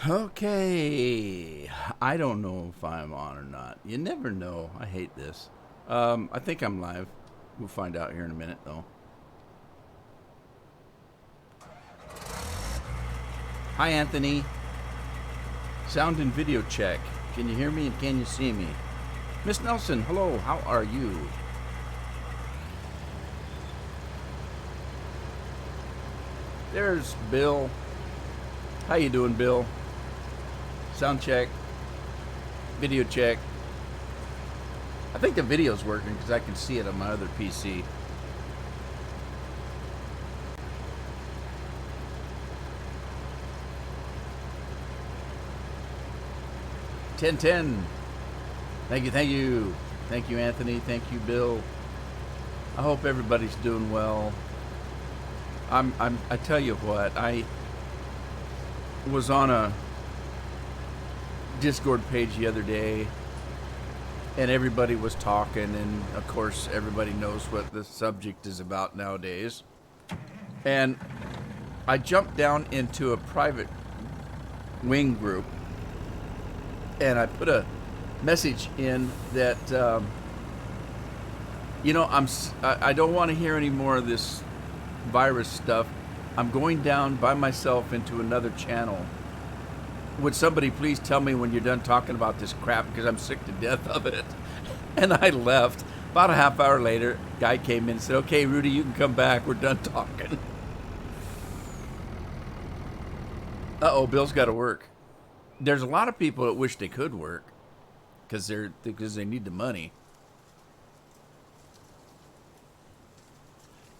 Okay. I don't know if I'm on or not. You never know. I hate this. I think I'm live. We'll find out here in a minute, though. Hi, Anthony. Sound and video check. Can you hear me and can you see me? Miss Nelson, hello. How are you? There's Bill. How you doing, Bill? Sound check. Video check. I think the video's working because I can see it on my other PC. Ten. Thank you. Thank you, Anthony. Thank you, Bill. I hope everybody's doing well. I tell you what, I was on a Discord page the other day, and everybody was talking, and of course everybody knows what the subject is about nowadays. And I jumped down into a private wing group, and I put a message in that I don't want to hear any more of this virus stuff. I'm going down by myself into another channel. Would somebody please tell me when you're done talking about this crap, because I'm sick to death of it. And I left. About a half hour later, guy came in and said, okay, Rudy, you can come back. We're done talking. Uh-oh, Bill's got to work. There's a lot of people that wish they could work because they need the money.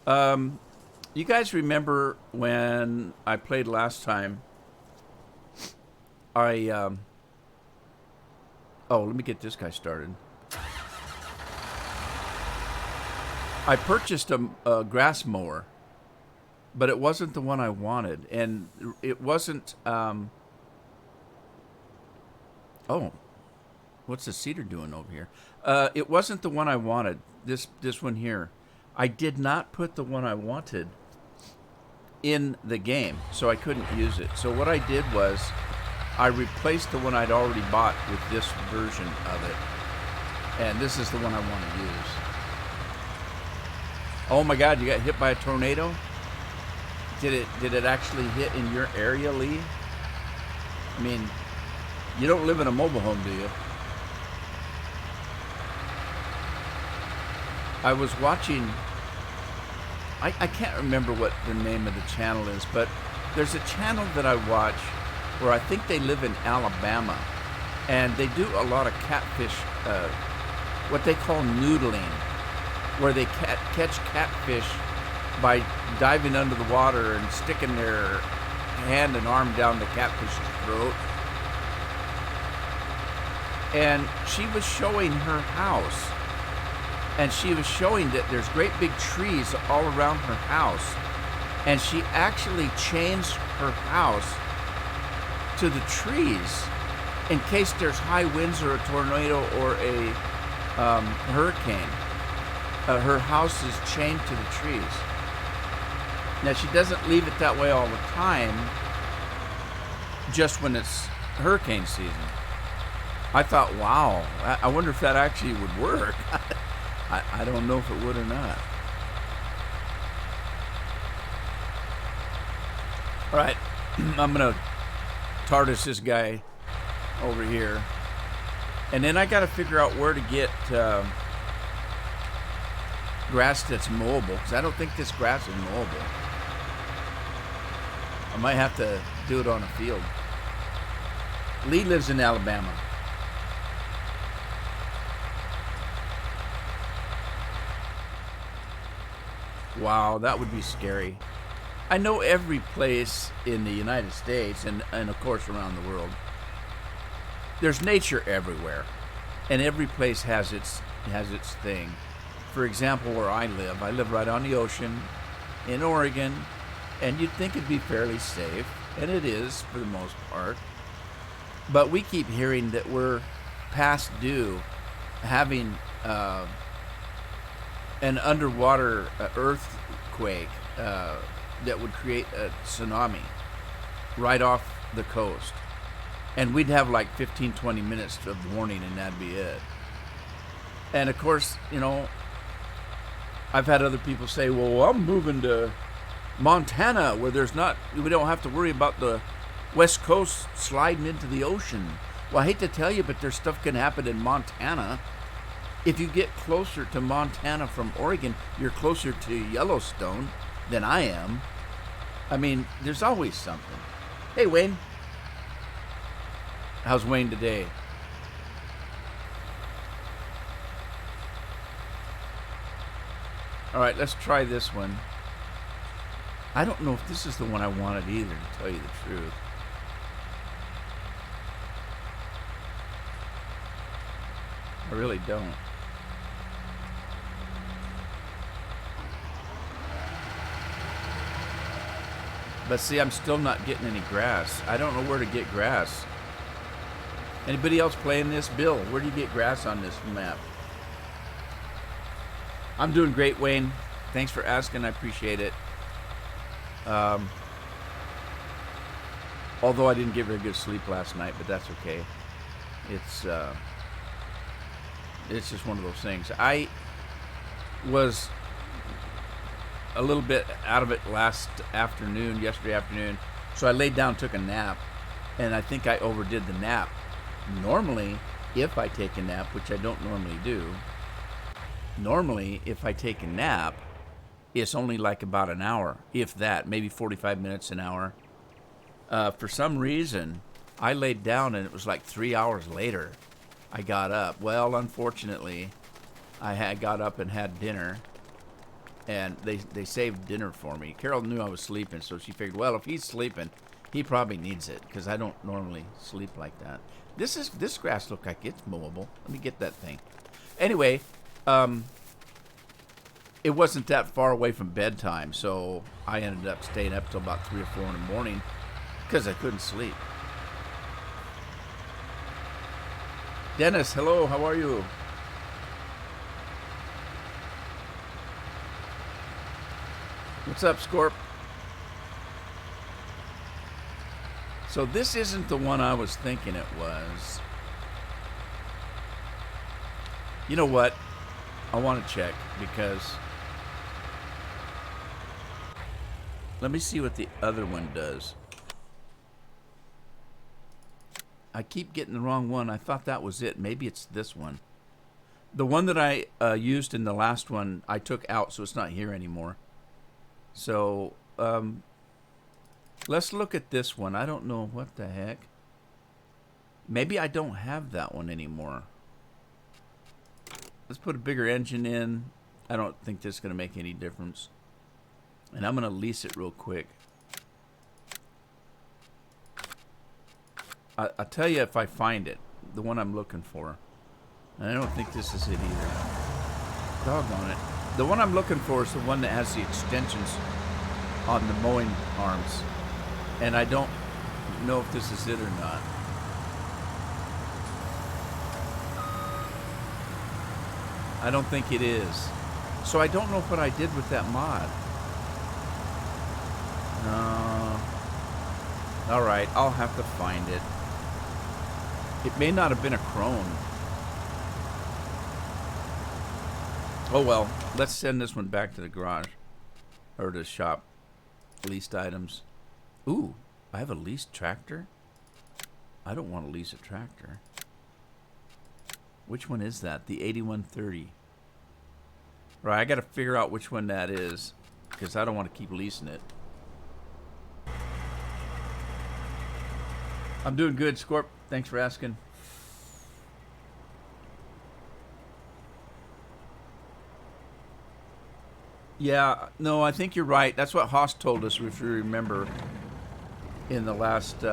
You guys remember when I played last time? Let me get this guy started. I purchased a grass mower, but it wasn't the one I wanted, and it wasn't. What's the cedar doing over here? It wasn't the one I wanted. This one here. I did not put the one I wanted in the game, so I couldn't use it. So what I did was I replaced the one I'd already bought with this version of it, and this is the one I want to use. Oh my God, you got hit by a tornado? Did it actually hit in your area, Lee? I mean, you don't live in a mobile home, do you? I was watching, I can't remember what the name of the channel is, but there's a channel that I watch where I think they live in Alabama, and they do a lot of catfish, what they call noodling, where they catch catfish by diving under the water and sticking their hand and arm down the catfish's throat. And she was showing her house, and she was showing that there's great big trees all around her house, and she actually changed her house to the trees in case there's high winds or a tornado or a hurricane. Her house is chained to the trees. Now, she doesn't leave it that way all the time, just when it's hurricane season. I thought, wow, I wonder if that actually would work. I don't know if it would or not. All right, I'm going to TARDIS this guy over here. And then I got to figure out where to get grass that's mowable, because I don't think this grass is mowable. I might have to do it on a field. Lee lives in Alabama. Wow, that would be scary. I know every place in the United States and of course around the world, there's nature everywhere, and every place has its thing. For example, where I live right on the ocean in Oregon, and you'd think it'd be fairly safe, and it is for the most part. But we keep hearing that we're past due having an underwater earthquake that would create a tsunami right off the coast. And we'd have like 15, 20 minutes of warning, and that'd be it. And of course, you know, I've had other people say, well, I'm moving to Montana where we don't have to worry about the West Coast sliding into the ocean. Well, I hate to tell you, but there's stuff can happen in Montana. If you get closer to Montana from Oregon, you're closer to Yellowstone than I am. I mean, there's always something. Hey, Wayne. How's Wayne today? All right, let's try this one. I don't know if this is the one I wanted either, to tell you the truth. I really don't. But see, I'm still not getting any grass. I don't know where to get grass. Anybody else playing this? Bill, where do you get grass on this map? I'm doing great, Wayne. Thanks for asking. I appreciate it. Although I didn't get very good sleep last night, but that's okay. It's just one of those things. I was a little bit out of it yesterday afternoon, so I laid down, took a nap, and I think I overdid the nap. Normally, if I take a nap, which I don't normally do, if I take a nap, it's only like about an hour, if that, maybe 45 minutes, an hour. For some reason, I laid down and it was like 3 hours later I got up. Well, unfortunately, I got up and had dinner, and they saved dinner for me. Carol knew I was sleeping, so she figured, well, if he's sleeping, he probably needs it, because I don't normally sleep like that. This grass looks like it's mowable. Let me get that thing. Anyway, it wasn't that far away from bedtime, so I ended up staying up till about 3 or 4 in the morning because I couldn't sleep. Dennis, hello, how are you? What's up, Scorp? So this isn't the one I was thinking it was. You know what? I want to check, because let me see what the other one does. I keep getting the wrong one. I thought that was it. Maybe it's this one. The one that I used in the last one, I took out, so it's not here anymore. So, let's look at this one. I don't know what the heck. Maybe I don't have that one anymore. Let's put a bigger engine in. I don't think this is going to make any difference. And I'm going to lease it real quick. I'll tell you if I find it. The one I'm looking for. And I don't think this is it either. Doggone it. The one I'm looking for is the one that has the extensions on the mowing arms. And I don't know if this is it or not. I don't think it is. So I don't know what I did with that mod. Alright, I'll have to find it. It may not have been a Chrome. Oh well, let's send this one back to the garage. Or to the shop. Leased items. Ooh, I have a leased tractor? I don't want to lease a tractor. Which one is that? The 8130. Right, I got to figure out which one that is, because I don't want to keep leasing it. I'm doing good, Scorp. Thanks for asking. Yeah, no, I think you're right. That's what Haas told us, if you remember, in the last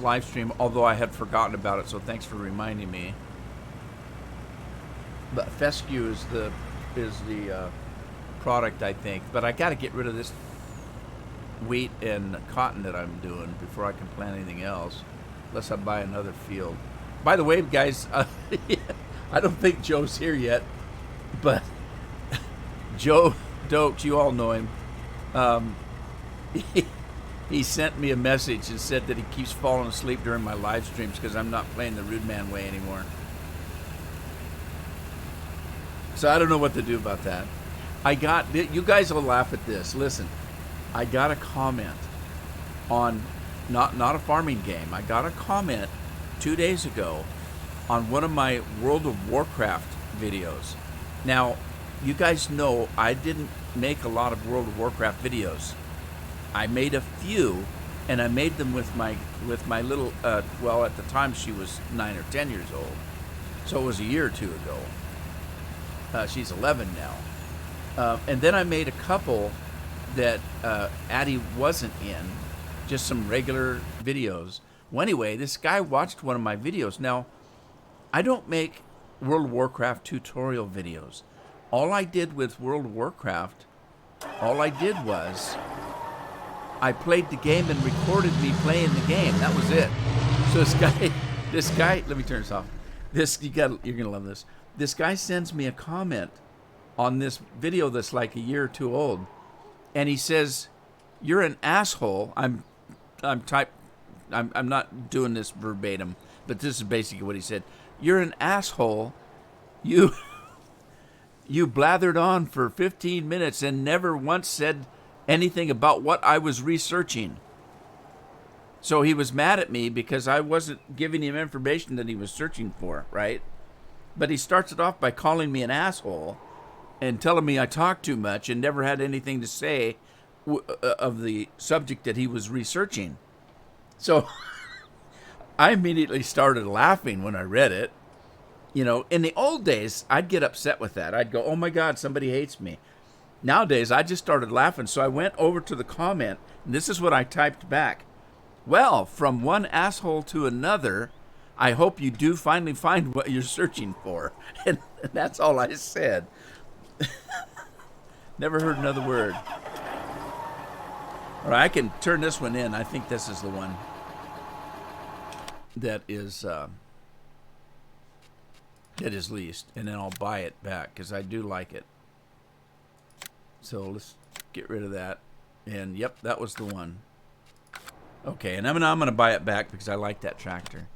live stream. Although I had forgotten about it, so thanks for reminding me. But fescue is the product, I think. But I got to get rid of this wheat and cotton that I'm doing before I can plant anything else, unless I buy another field. By the way, guys, I don't think Joe's here yet, but Joe Dokes, you all know him. he sent me a message and said that he keeps falling asleep during my live streams because I'm not playing the Rude Man way anymore. So I don't know what to do about that. You guys will laugh at this. Listen, I got a comment on, not a farming game. I got a comment 2 days ago on one of my World of Warcraft videos. Now, you guys know I didn't make a lot of World of Warcraft videos. I made a few, and I made them with my little, well, at the time she was 9 or 10 years old. So it was a year or two ago. She's 11 now. And then I made a couple that Addie wasn't in, just some regular videos. Well, anyway, this guy watched one of my videos. Now, I don't make World of Warcraft tutorial videos. All I did with World of Warcraft, was I played the game and recorded me playing the game. That was it. So this guy, let me turn this off. You're gonna love this. This guy sends me a comment on this video that's like a year or two old, and he says, "You're an asshole." I'm not doing this verbatim, but this is basically what he said. "You're an asshole. You blathered on for 15 minutes and never once said anything about what I was researching." So he was mad at me because I wasn't giving him information that he was searching for, right? But he starts it off by calling me an asshole and telling me I talk too much and never had anything to say of the subject that he was researching. So I immediately started laughing when I read it. You know, in the old days, I'd get upset with that. I'd go, "Oh my God, somebody hates me." Nowadays, I just started laughing. So I went over to the comment, and this is what I typed back. "Well, from one asshole to another, I hope you do finally find what you're searching for." And that's all I said. Never heard another word. All right, I can turn this one in. I think this is the one that is least, and then I'll buy it back because I do like it. So let's get rid of that. And yep, that was the one. Okay, and I'm going to buy it back because I like that tractor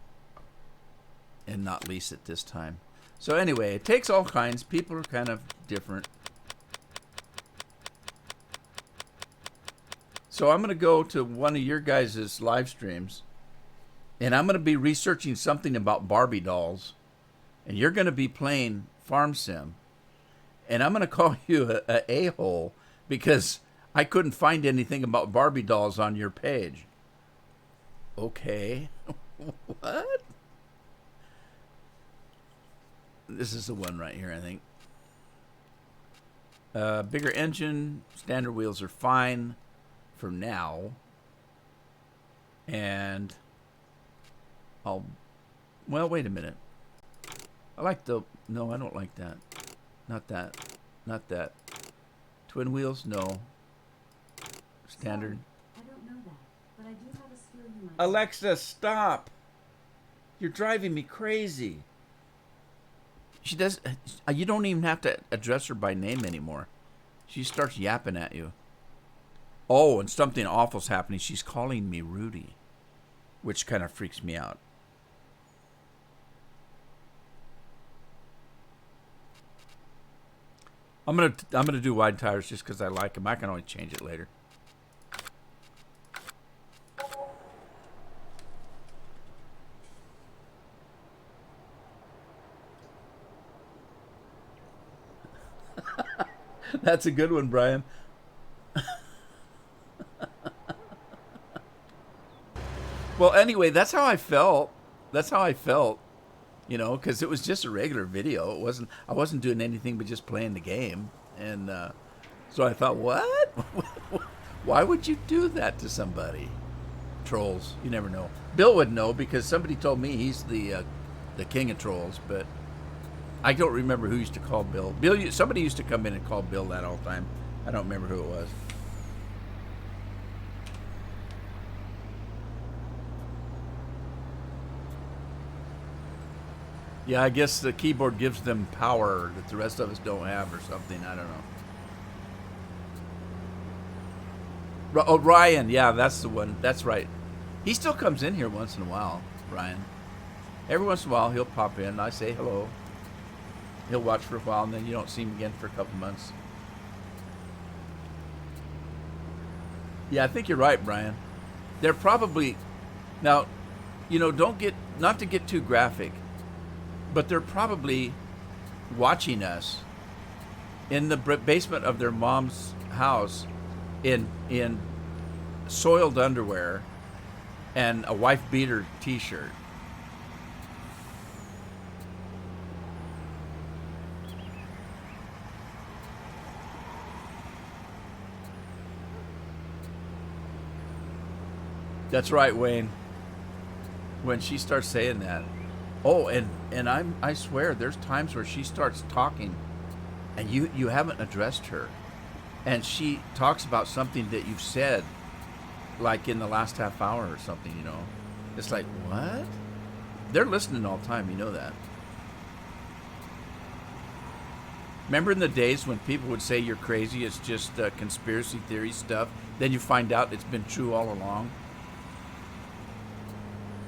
and not lease it this time. So anyway, it takes all kinds. People are kind of different. So I'm going to go to one of your guys' live streams, and I'm going to be researching something about Barbie dolls, and you're going to be playing Farm Sim, and I'm going to call you a a-hole because I couldn't find anything about Barbie dolls on your page. Okay. What? This is the one right here, I think. Bigger engine, standard wheels are fine for now. And well, wait a minute. I like no, I don't like that. Not that. Not that. Twin wheels? No. Standard. I don't know that, but I do have a feeling you might. Alexa, stop. You're driving me crazy. She does. You don't even have to address her by name anymore. She starts yapping at you. Oh, and something awful's happening. She's calling me Rudy, which kind of freaks me out. I'm gonna do wide tires just because I like them. I can always change it later. That's a good one, Brian. Well, anyway, that's how I felt. You know, because it was just a regular video. I wasn't doing anything but just playing the game. And so I thought, what? Why would you do that to somebody? Trolls. You never know. Bill would know because somebody told me he's the king of trolls, but I don't remember who used to call Bill. Somebody used to come in and call Bill that all the time. I don't remember who it was. Yeah, I guess the keyboard gives them power that the rest of us don't have or something. I don't know. Oh, Ryan. Yeah, that's the one. That's right. He still comes in here once in a while, Ryan. Every once in a while, he'll pop in. I say hello. He'll watch for a while, and then you don't see him again for a couple months. Yeah, I think you're right, Brian. They're probably now, not to get too graphic, but they're probably watching us in the basement of their mom's house in soiled underwear and a wife beater t-shirt. That's right, Wayne. When she starts saying that, oh, and I swear, there's times where she starts talking, and you haven't addressed her, and she talks about something that you've said, like in the last half hour or something. It's like, what? They're listening all the time. You know that. Remember in the days when people would say you're crazy, it's just conspiracy theory stuff. Then you find out it's been true all along.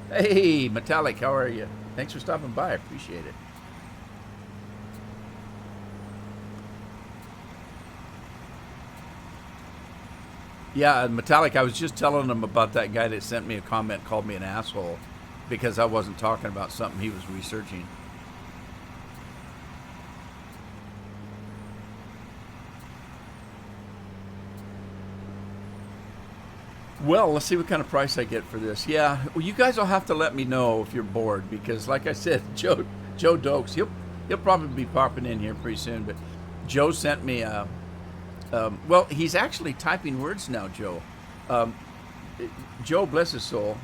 Hey, Metallic, how are you? Thanks for stopping by. I appreciate it. Yeah, Metallic, I was just telling them about that guy that sent me a comment, called me an asshole, because I wasn't talking about something he was researching. Well, let's see what kind of price I get for this. Yeah, well, you guys will have to let me know if you're bored, because, like I said, Joe Dokes, he'll probably be popping in here pretty soon. But Joe sent me a. Well, he's actually typing words now, Joe. Joe, bless his soul,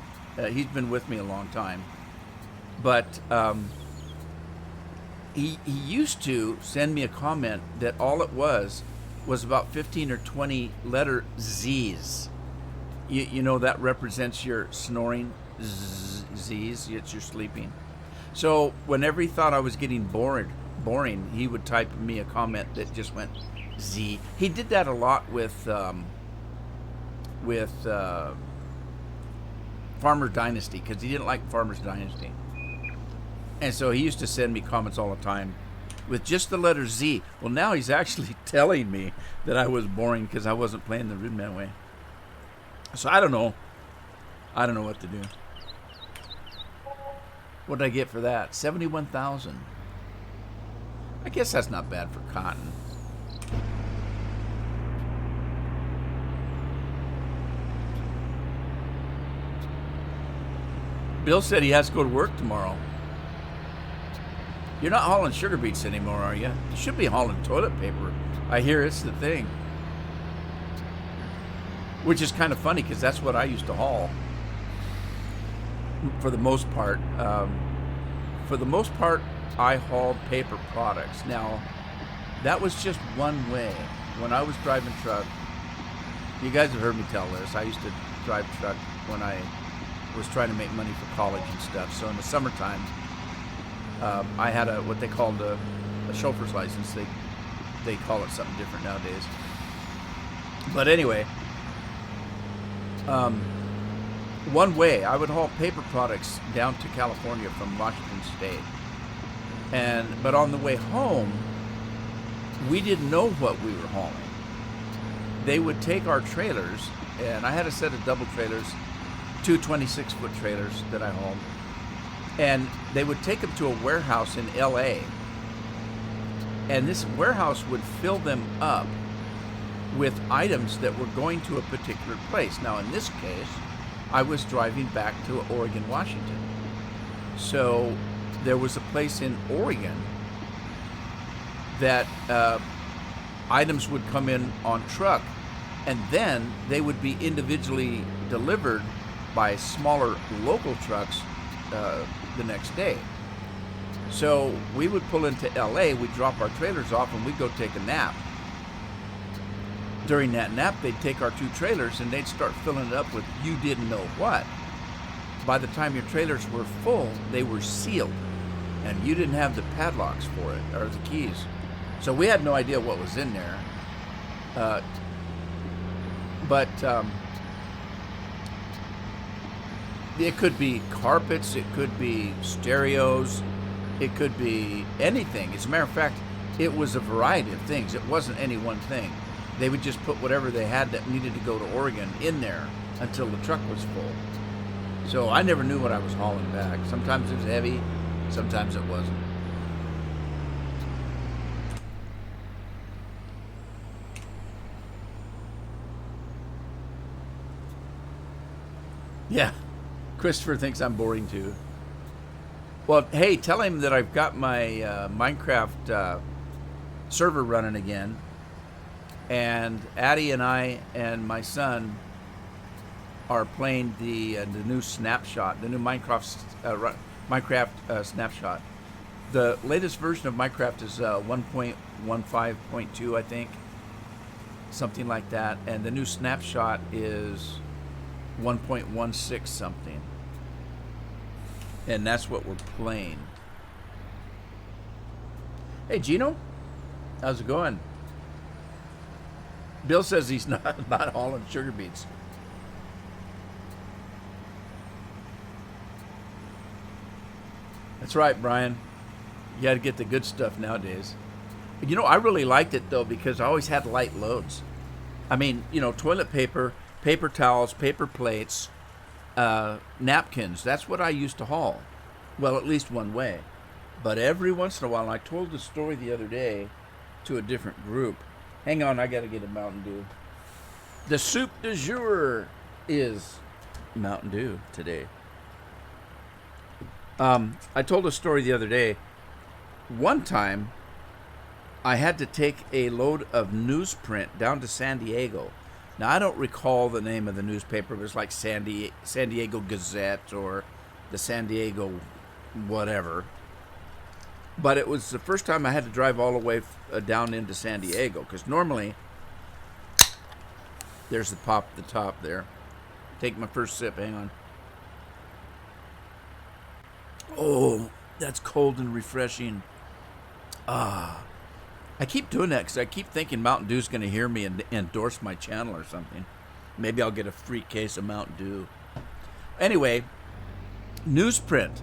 he's been with me a long time, but he used to send me a comment that all it was about 15 or 20 letter Z's. You know that represents your snoring, Z's, it's your sleeping. So whenever he thought I was getting boring, he would type me a comment that just went Z. He did that a lot with Farmer Dynasty, because he didn't like Farmer's Dynasty. And so he used to send me comments all the time with just the letter Z. Well, now he's actually telling me that I was boring because I wasn't playing the Rudeman way. So I don't know. I don't know what to do. What did I get for that? 71,000. I guess that's not bad for cotton. Bill said he has to go to work tomorrow. You're not hauling sugar beets anymore, are you? You should be hauling toilet paper. I hear it's the thing. Which is kind of funny, because that's what I used to haul. For the most part. I hauled paper products. Now, that was just one way. When I was driving truck, you guys have heard me tell this. I used to drive truck when I was trying to make money for college and stuff. So in the summertime, I had what they called a chauffeur's license. They call it something different nowadays. But anyway, one way I would haul paper products down to California from Washington State, but on the way home, we didn't know what we were hauling. They would take our trailers, and I had a set of double trailers, two 26-foot trailers that I hauled, and they would take them to a warehouse in LA, and this warehouse would fill them up with items that were going to a particular place. Now, in this case, I was driving back to Oregon, Washington. So there was a place in Oregon that items would come in on truck, and then they would be individually delivered by smaller local trucks the next day. So we would pull into LA, we'd drop our trailers off, and we'd go take a nap. During that nap, they'd take our two trailers and they'd start filling it up with you didn't know what. By the time your trailers were full, they were sealed, and you didn't have the padlocks for it, or the keys. So we had no idea what was in there. But it could be carpets, it could be stereos, it could be anything. As a matter of fact, it was a variety of things. It wasn't any one thing. They would just put whatever they had that needed to go to Oregon in there until the truck was full. So I never knew what I was hauling back. Sometimes it was heavy, sometimes it wasn't. Yeah, Christopher thinks I'm boring too. Well, hey, tell him that I've got my Minecraft server running again. And Addie and I and my son are playing the new snapshot, the new Minecraft snapshot. The latest version of Minecraft is 1.15.2, I think, something like that. And the new snapshot is 1.16 something. And that's what we're playing. Hey, Gino, how's it going? Bill says he's not hauling sugar beets. That's right, Brian. You got to get the good stuff nowadays. You know, I really liked it, though, because I always had light loads. I mean, you know, toilet paper, paper towels, paper plates, napkins. That's what I used to haul. Well, at least one way. But every once in a while, and I told the story the other day to a different group. Hang on, I got to get a Mountain Dew. The soup du jour is Mountain Dew today. I told a story the other day. One time, I had to take a load of newsprint down to San Diego. Now, I don't recall the name of the newspaper. It was like San Diego Gazette or the San Diego whatever. But it was the first time I had to drive all the way down into San Diego, because normally, there's the pop at the top there. Take my first sip, hang on. Oh, that's cold and refreshing. I keep doing that because I keep thinking Mountain Dew's going to hear me and endorse my channel or something. Maybe I'll get a free case of Mountain Dew. Anyway, newsprint.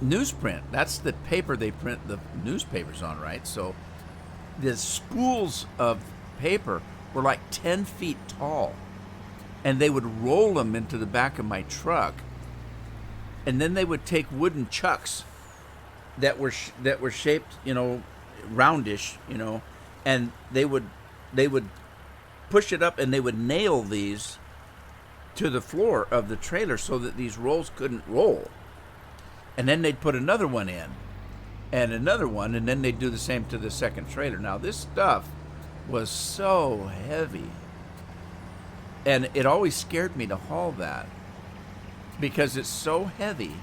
Newsprint, that's the paper they print the newspapers on, right? So the spools of paper were like 10 feet tall. And they would roll them into the back of my truck. And then they would take wooden chucks that were shaped, you know, roundish, you know, and they would push it up and they would nail these to the floor of the trailer so that these rolls couldn't roll. And then they'd put another one in and another one, and then they'd do the same to the second trailer. Now, this stuff was so heavy, and it always scared me to haul that because it's so heavy.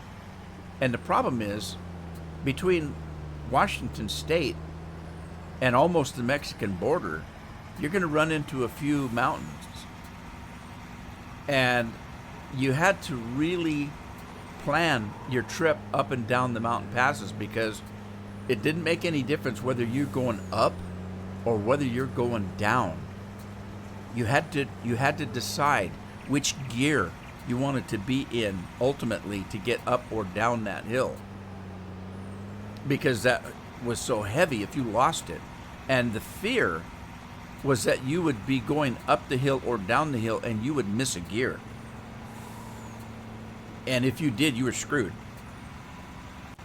And the problem is, between Washington State and almost the Mexican border, you're going to run into a few mountains. And you had to really plan your trip up and down the mountain passes, because it didn't make any difference whether you're going up or whether you're going down. You had to decide which gear you wanted to be in ultimately to get up or down that hill, because that was so heavy if you lost it. And the fear was that you would be going up the hill or down the hill and you would miss a gear. And if you did, you were screwed.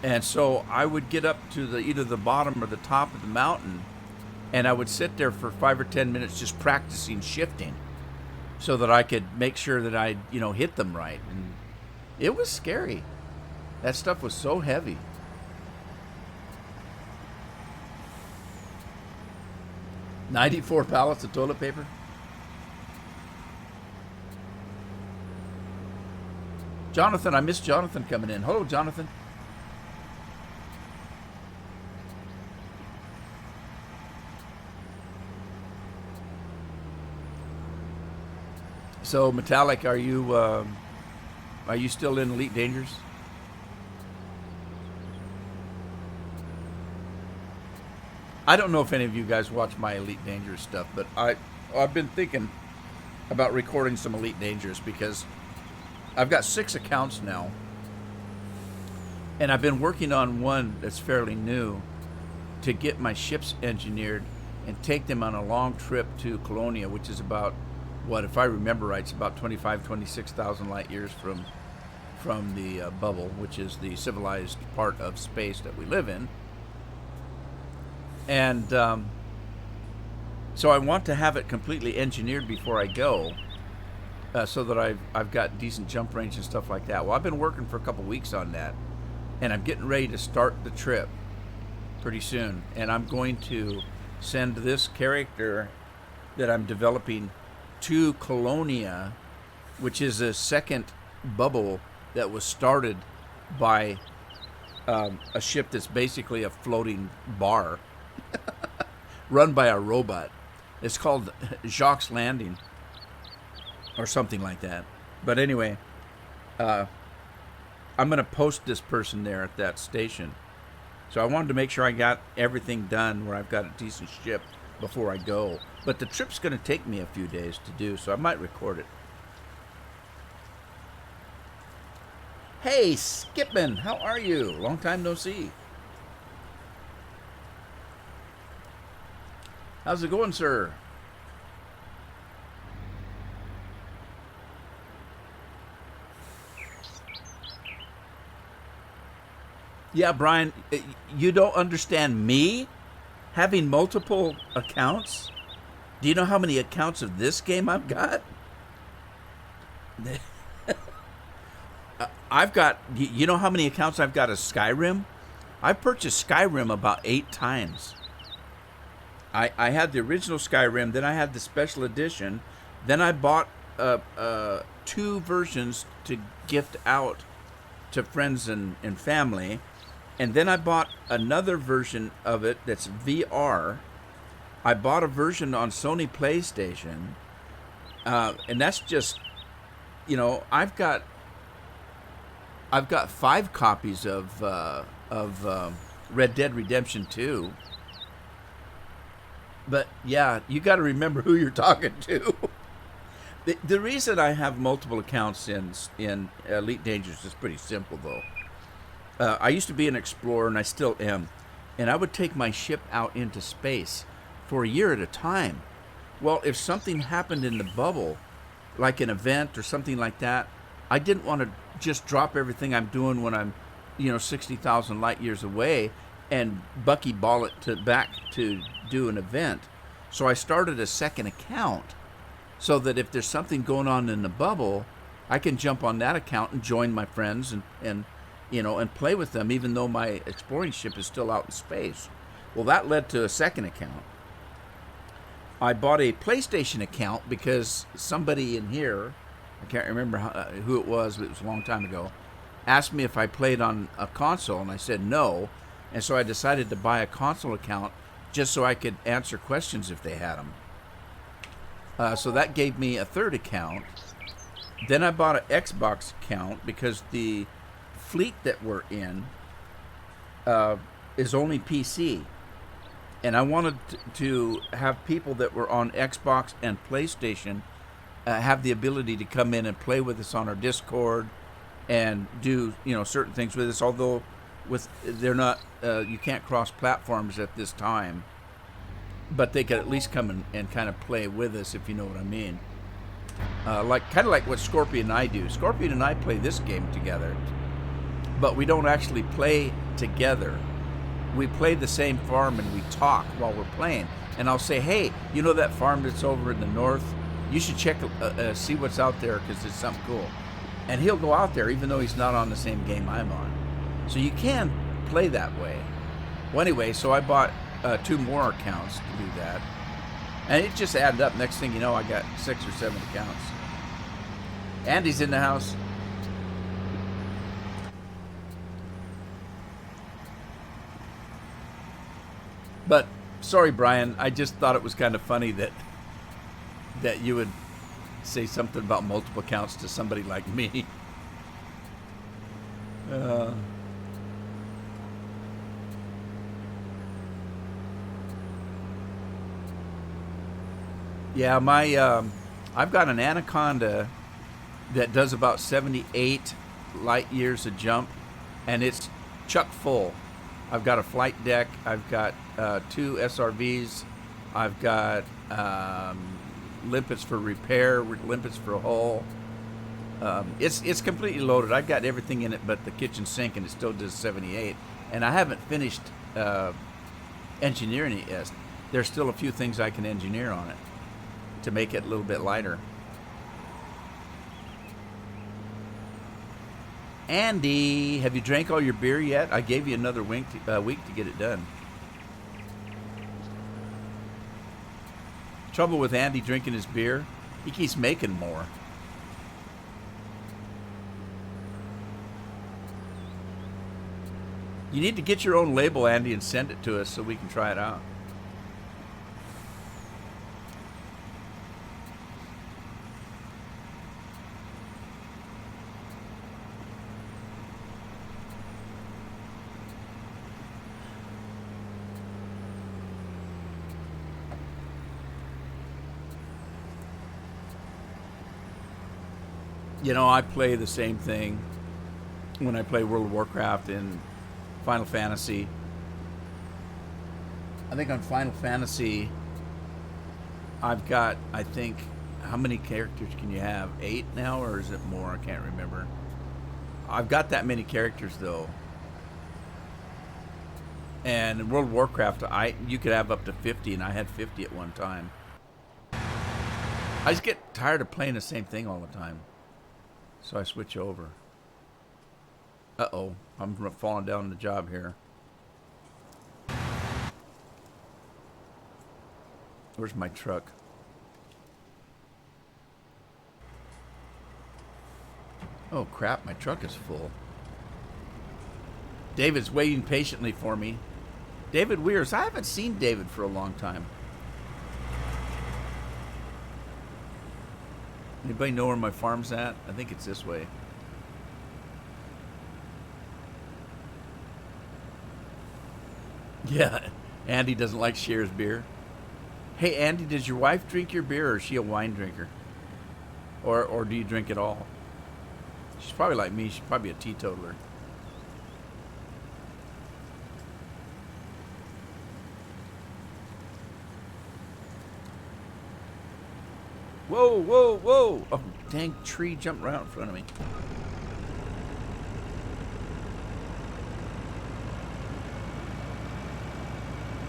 And so I would get up to either the bottom or the top of the mountain, and I would sit there for 5 or 10 minutes just practicing shifting so that I could make sure that I, hit them right. And it was scary. That stuff was so heavy. $94 pallets of toilet paper? Jonathan, I missed Jonathan coming in. Hello, Jonathan. So, Metallic, are you still in Elite Dangerous? I don't know if any of you guys watch my Elite Dangerous stuff, but I've been thinking about recording some Elite Dangerous because I've got 6 accounts now, and I've been working on one that's fairly new to get my ships engineered and take them on a long trip to Colonia, which is about, what, if I remember right, it's about 26,000 light years from the bubble, which is the civilized part of space that we live in. And so I want to have it completely engineered before I go, so that I've got decent jump range and stuff like that. Well, I've been working for a couple weeks on that, and I'm getting ready to start the trip pretty soon. And I'm going to send this character that I'm developing to Colonia, which is a second bubble that was started by a ship that's basically a floating bar run by a robot. It's called Jacques Landing or something like that. But anyway, I'm going to post this person there at that station. So I wanted to make sure I got everything done where I've got a decent ship before I go. But the trip's going to take me a few days to do, so I might record it. Hey, Skipman, how are you? Long time no see. How's it going, sir? Yeah, Brian, you don't understand me having multiple accounts? Do you know how many accounts of this game I've got? I've got, you know how many accounts I've got of Skyrim? I purchased Skyrim about 8 times. I had the original Skyrim, then I had the special edition, then I bought 2 versions to gift out to friends and family, and then I bought another version of it that's VR. I bought a version on Sony PlayStation, and that's just, you know, I've got 5 copies of Red Dead Redemption 2. But yeah, you got to remember who you're talking to. The reason I have multiple accounts in Elite Dangerous is pretty simple, though. I used to be an explorer, and I still am, and I would take my ship out into space for a year at a time. Well, if something happened in the bubble, like an event or something like that, I didn't want to just drop everything I'm doing when I'm, 60,000 light years away and bucky ball it back to do an event. So I started a second account so that if there's something going on in the bubble, I can jump on that account and join my friends and play with them, even though my exploring ship is still out in space. Well, that led to a second account. I bought a PlayStation account because somebody in here, I can't remember who it was, but it was a long time ago, asked me if I played on a console, and I said no. And so I decided to buy a console account just so I could answer questions if they had them. So that gave me a third account. Then I bought an Xbox account because the fleet that we're in is only PC. And I wanted to have people that were on Xbox and PlayStation have the ability to come in and play with us on our Discord and do certain things with us. Although they're not, you can't cross platforms at this time, but they could at least come and kind of play with us, if you know what I mean. Kind of like what Scorpion and I do. Scorpion and I play this game together, but we don't actually play together. We play the same farm and we talk while we're playing. And I'll say, hey, you know that farm that's over in the north? You should check, see what's out there because it's something cool. And he'll go out there even though he's not on the same game I'm on. So you can play that way. Well, anyway, so I bought 2 more accounts to do that. And it just added up. Next thing you know, I got 6 or 7 accounts. Andy's in the house. But sorry, Brian. I just thought it was kind of funny that you would say something about multiple accounts to somebody like me. Yeah, I've got an Anaconda that does about 78 light years a jump, and it's chuck full. I've got a flight deck. I've got 2 SRVs. I've got limpets for repair, limpets for hull. It's completely loaded. I've got everything in it but the kitchen sink, and it still does 78. And I haven't finished engineering it yet. There's still a few things I can engineer on it to make it a little bit lighter. Andy, have you drank all your beer yet? I gave you another week to get it done. Trouble with Andy drinking his beer, he keeps making more. You need to get your own label, Andy, and send it to us so we can try it out. You know, I play the same thing when I play World of Warcraft and Final Fantasy. I think on Final Fantasy, I've got, I think, how many characters can you have? 8 now, or is it more? I can't remember. I've got that many characters, though. And in World of Warcraft, you could have up to 50, and I had 50 at one time. I just get tired of playing the same thing all the time. So I switch over. Uh-oh, I'm falling down the job here. Where's my truck? Oh crap, my truck is full. David's waiting patiently for me. David Weirs, I haven't seen David for a long time. Anybody know where my farm's at? I think it's this way. Yeah, Andy doesn't like Cher's beer. Hey, Andy, does your wife drink your beer, or is she a wine drinker? Or do you drink it all? She's probably like me. She's probably a teetotaler. Whoa, whoa, whoa! Oh, dang tree jumped right out in front of me.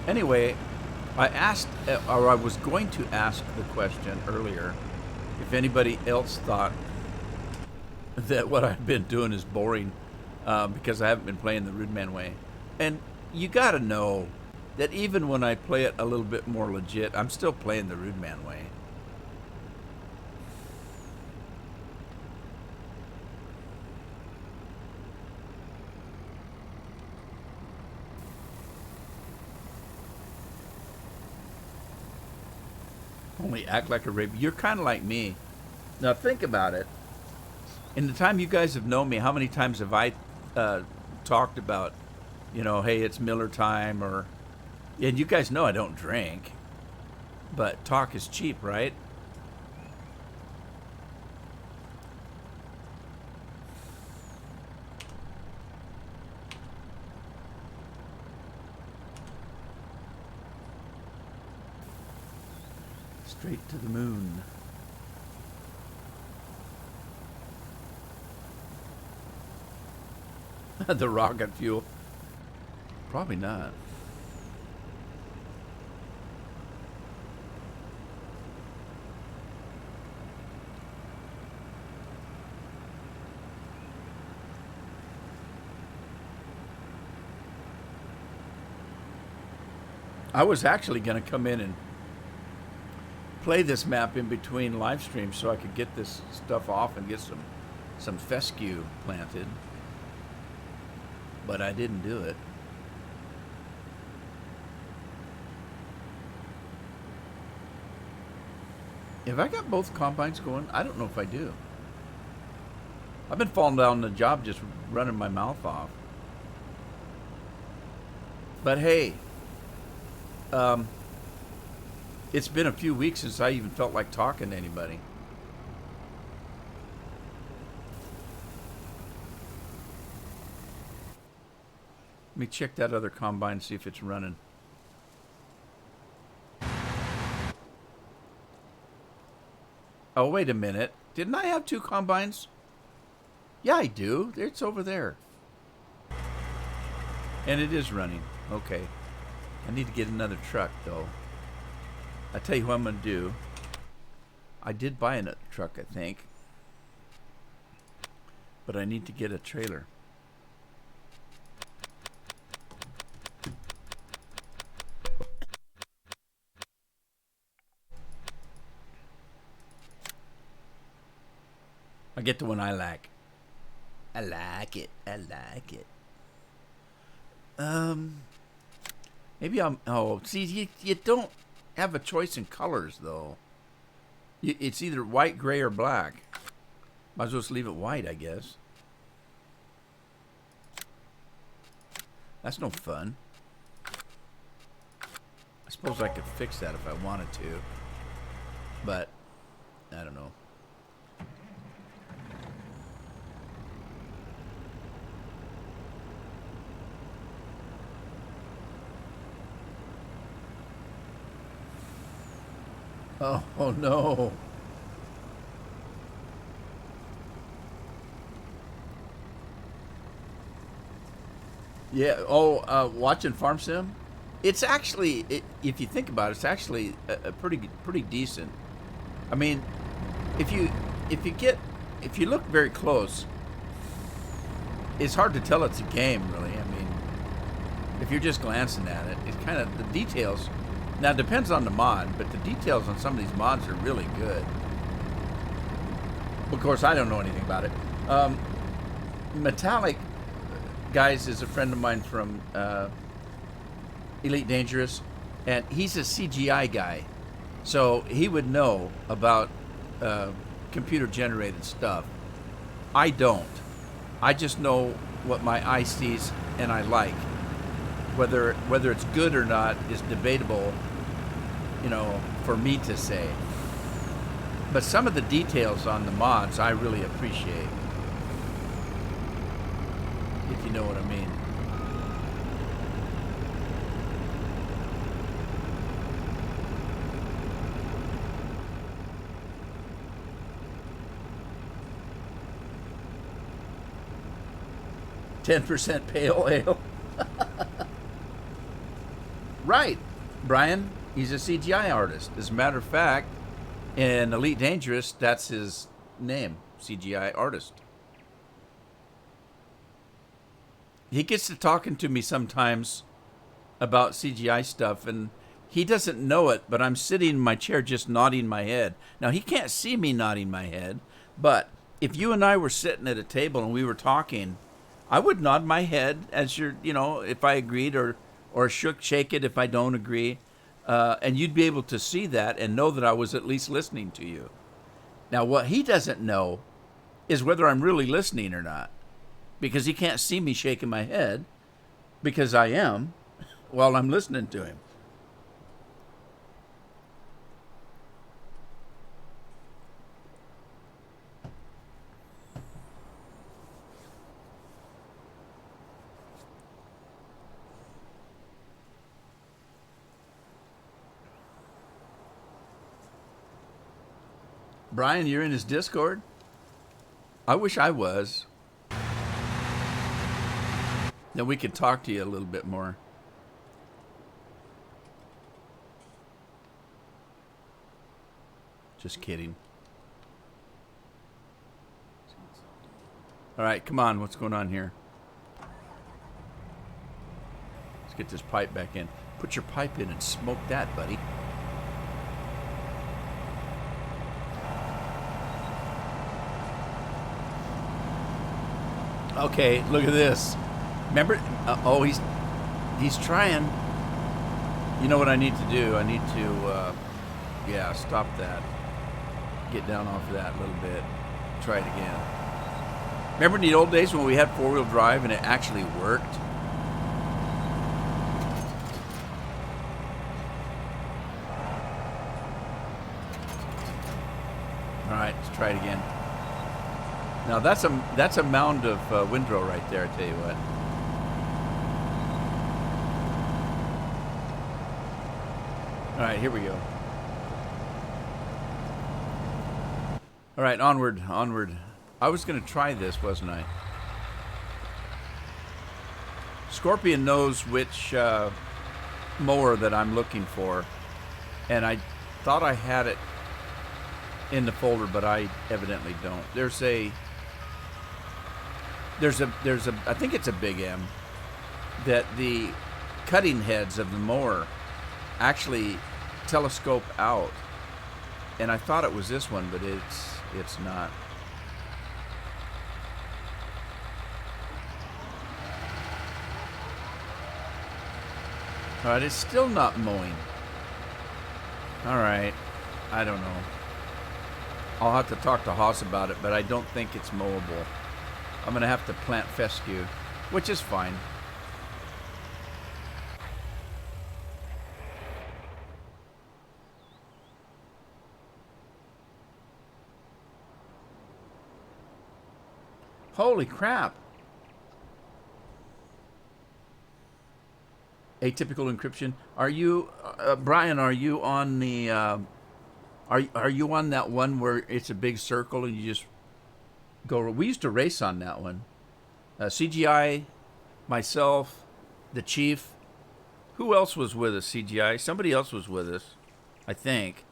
Anyway, I asked, or I was going to ask the question earlier, if anybody else thought that what I've been doing is boring because I haven't been playing the Rudeman way. And you gotta know that even when I play it a little bit more legit, I'm still playing the Rudeman way. Only act like a raven. You're kind of like me. Now think about it. In the time you guys have known me, how many times have I talked about, you know, hey, it's Miller time, or, and you guys know I don't drink, but talk is cheap, right? Straight to the moon. The rocket fuel. Probably not. I was actually going to come in and play this map in between live streams so I could get this stuff off and get some fescue planted, but I didn't do it. Have I got both combines going? I don't know if I do. I've been falling down the job just running my mouth off. But hey, it's been a few weeks since I even felt like talking to anybody. me check that other combine, see if it's running. Oh, wait a minute. Didn't I have 2 combines? Yeah, I do. It's over there. And it is running. Okay. I need to get another truck, though. I'll tell you what I'm going to do. I did buy another truck, I think. But I need to get a trailer. I get the one I like. I like it. I like it. Maybe I'm... Oh, see, you don't have a choice in colors, though. It's either white, gray, or black. Might as well just leave it white, I guess. That's no fun. I suppose I could fix that if I wanted to. But, I don't know. Oh no. Yeah. Oh, watching Farm Sim. It's actually, if you think about it, it's actually a pretty decent. I mean, if you look very close, it's hard to tell it's a game, really. I mean, if you're just glancing at it, it's kind of the details. Now, it depends on the mod, but the details on some of these mods are really good. Of course, I don't know anything about it. Metallic, guys, is a friend of mine from Elite Dangerous, and he's a CGI guy. So he would know about computer-generated stuff. I don't. I just know what my eye sees and I like. Whether it's good or not is debatable, you know, for me to say. But some of the details on the mods I really appreciate. If you know what I mean. %, pale ale. Right, Brian. He's a CGI artist. As a matter of fact, in Elite Dangerous, that's his name, CGI artist. He gets to talking to me sometimes about CGI stuff, and he doesn't know it, but I'm sitting in my chair just nodding my head. Now, he can't see me nodding my head, but if you and I were sitting at a table and we were talking, I would nod my head as you're, you know, if I agreed, or shake it if I don't agree. And you'd be able to see that and know that I was at least listening to you. Now, what he doesn't know is whether I'm really listening or not, because he can't see me shaking my head, because I am, while I'm listening to him. Brian, you're in his Discord? I wish I was. Then we could talk to you a little bit more. Just kidding. All right, come on. What's going on here? Let's get this pipe back in. Put your pipe in and smoke that, buddy. Okay, look at this. Remember? Oh, he's trying. You know what I need to do? I need to, yeah, stop that. Get down off of that a little bit. Try it again. Remember in the old days when we had four-wheel drive and it actually worked? All right, let's try it again. Now that's a mound of windrow right there, I tell you what. right, here we go. All right, onward, onward. I was going to try this, wasn't I? Scorpion knows which mower that I'm looking for, and I thought I had it in the folder, but I evidently don't. There's a I think it's a Big M, that the cutting heads of the mower actually telescope out, and I thought it was this one, but it's not. All right, it's still not mowing. All right, I don't know. I'll have to talk to Haas about it, but I don't think it's mowable. I'm gonna have to plant fescue, which is fine. Holy crap. Atypical encryption. Are you, Brian, are you on the, are you on that one where it's a big circle and you just go, we used to race on that one. CGI, myself, the Chief. Who else was with us, CGI? Somebody else was with us, I think.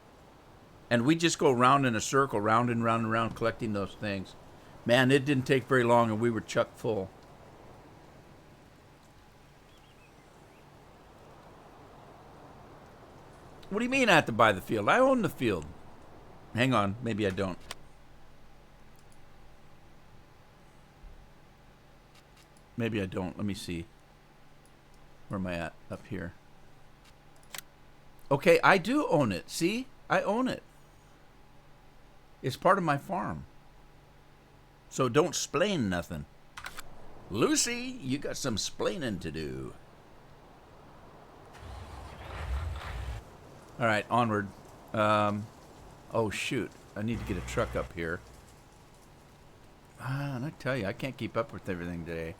And we just go round in a circle, round and round and round, collecting those things. Man, it didn't take very long and we were chuck full. What do you mean I have to buy the field? I own the field. Hang on, maybe I don't. Maybe I don't. Let me see. Where am I at? Up here. Okay, I do own it. See? I own it. It's part of my farm. So don't splain nothing. Lucy, you got some splaining to do. All right, onward. Oh, shoot. I need to get a truck up here. And I tell you, I can't keep up with everything today.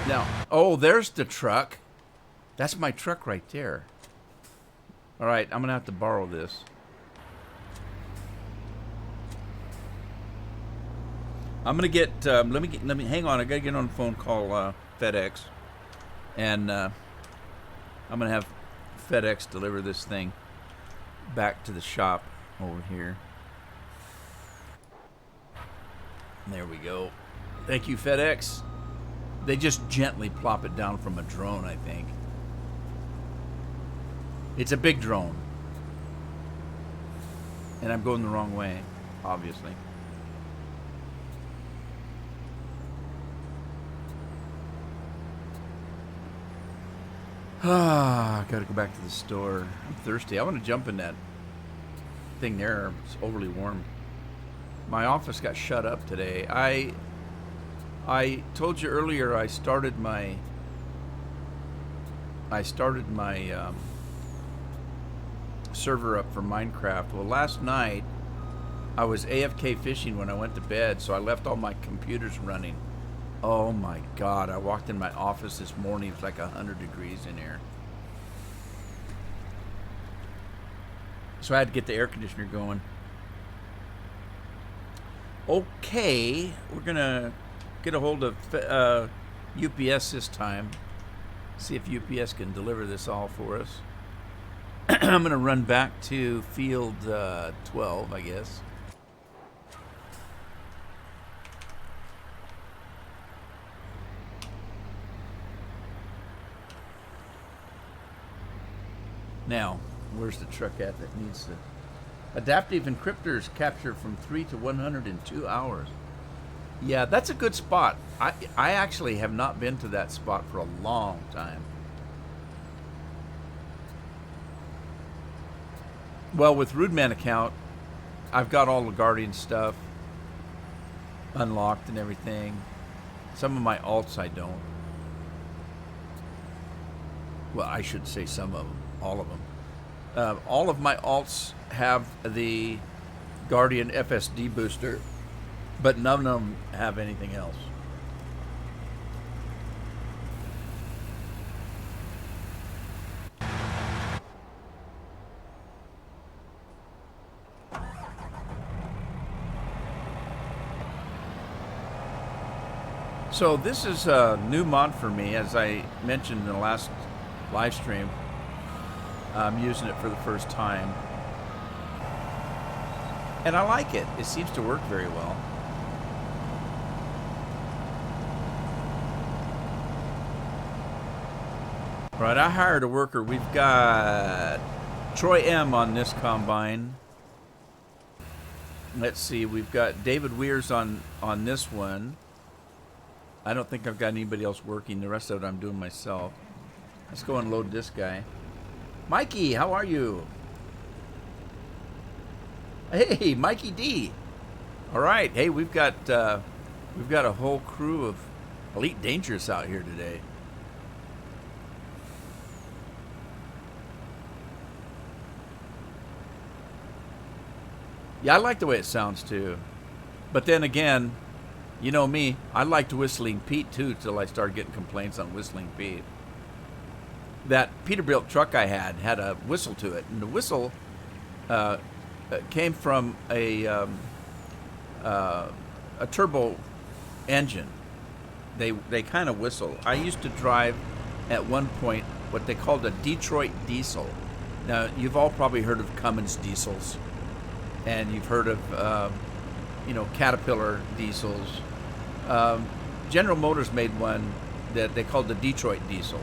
Now, oh, there's the truck. That's my truck right there. All right, I'm going to have to borrow this. I'm going to get, let me, hang on. I got to get on a phone call FedEx. And I'm going to have FedEx deliver this thing back to the shop over here. There we go. Thank you, FedEx. They just gently plop it down from a drone, I think. It's a big drone. And I'm going the wrong way, obviously. Ah, gotta go back to the store. I'm thirsty. I want to jump in that thing there. It's overly warm. My office got shut up today. I told you earlier I started my server up for Minecraft. Well, last night I was AFK fishing when I went to bed, so I left all my computers running. Oh my God, I walked in my office this morning, it's like 100 degrees in here. So I had to get the air conditioner going. Okay, we're gonna get a hold of UPS this time. See if UPS can deliver this all for us. I'm gonna run back to field 12, I guess. Now, where's the truck at that needs the adaptive encryptors capture from 3 to 102 hours? Yeah, that's a good spot. I actually have not been to that spot for a long time. Well, with Rudeman account, I've got all the Guardian stuff unlocked and everything. Some of my alts I don't. Well, I should say some of them. All of them. All of my alts have the Guardian FSD booster, but none of them have anything else. So this is a new mod for me, as I mentioned in the last live stream. I'm using it for the first time. And I like it. It seems to work very well. Right, I hired a worker. We've got Troy M on this combine. Let's see, we've got David Weirs on this one. I don't think I've got anybody else working. The rest of it I'm doing myself. Let's go and load this guy. Mikey, how are you? Hey, Mikey D. All right. Hey, we've got a whole crew of Elite Dangerous out here today. Yeah, I like the way it sounds too. But then again, you know me, I liked Whistling Pete too till I started getting complaints on Whistling Pete. That Peterbilt truck I had a whistle to it, and the whistle came from a turbo engine. They kind of whistle. I used to drive at one point what they called a Detroit diesel. Now you've all probably heard of Cummins diesels, and you've heard of Caterpillar diesels. General Motors made one that they called the Detroit diesel,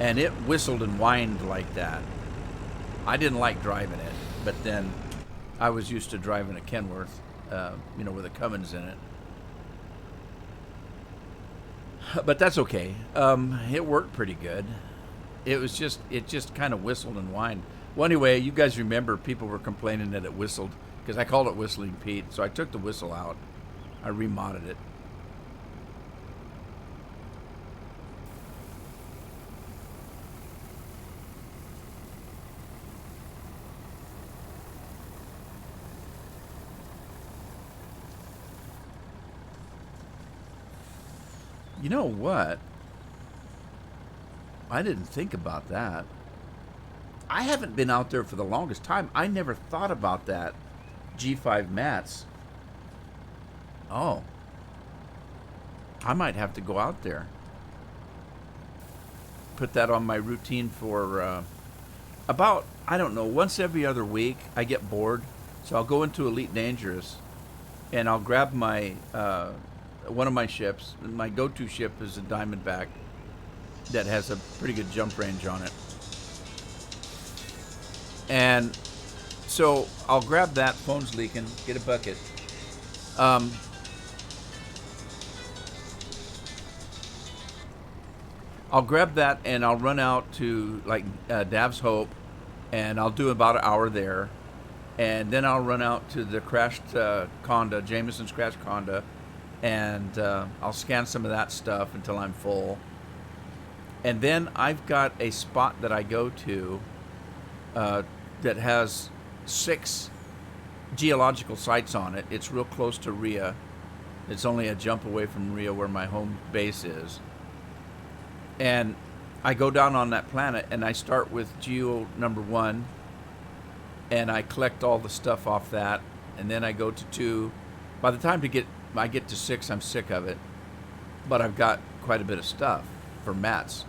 and it whistled and whined like that. I didn't like driving it, but then I was used to driving a Kenworth, with a Cummins in it. But that's okay. It worked pretty good. It just kind of whistled and whined. Well, anyway, you guys remember people were complaining that it whistled because I called it Whistling Pete. So I took the whistle out. I remodded it. You know what? I didn't think about that. I haven't been out there for the longest time. I never thought about that. G5 mats. Oh. I might have to go out there. Put that on my routine for about, I don't know, once every other week. I get bored. So I'll go into Elite Dangerous and I'll grab my one of my ships. My go-to ship is a Diamondback that has a pretty good jump range on it. And so I'll grab that. Phone's leaking. Get a bucket. I'll grab that and I'll run out to like Dav's Hope, and I'll do about an hour there, and then I'll run out to the crashed Conda, Jameson's crashed Conda, and I'll scan some of that stuff until I'm full. And then I've got a spot that I go to that has 6 geological sites on it. It's real close to Rhea. It's only a jump away from Rhea where my home base is. And I go down on that planet and I start with geo number 1 and I collect all the stuff off that, and then I go to 2. By the time I get to 6, I'm sick of it. But I've got quite a bit of stuff for mats.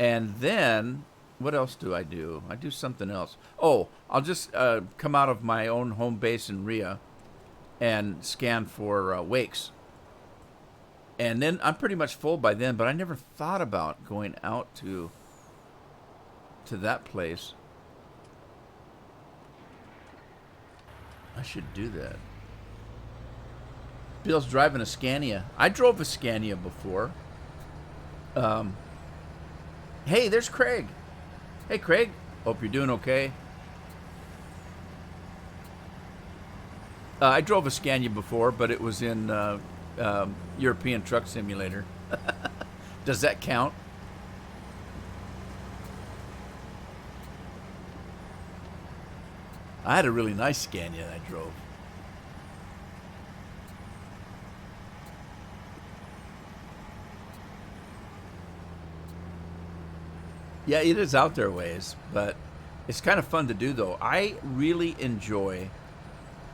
And then, what else do? I do something else. Oh, I'll just come out of my own home base in Rhea and scan for wakes. And then I'm pretty much full by then, but I never thought about going out to that place. I should do that. Bill's driving a Scania. I drove a Scania before. Hey, there's Craig. Hey, Craig. Hope you're doing okay. I drove a Scania before, but it was in European Truck Simulator. Does that count? I had a really nice Scania that I drove. Yeah, it is out there ways, but it's kind of fun to do, though. I really enjoy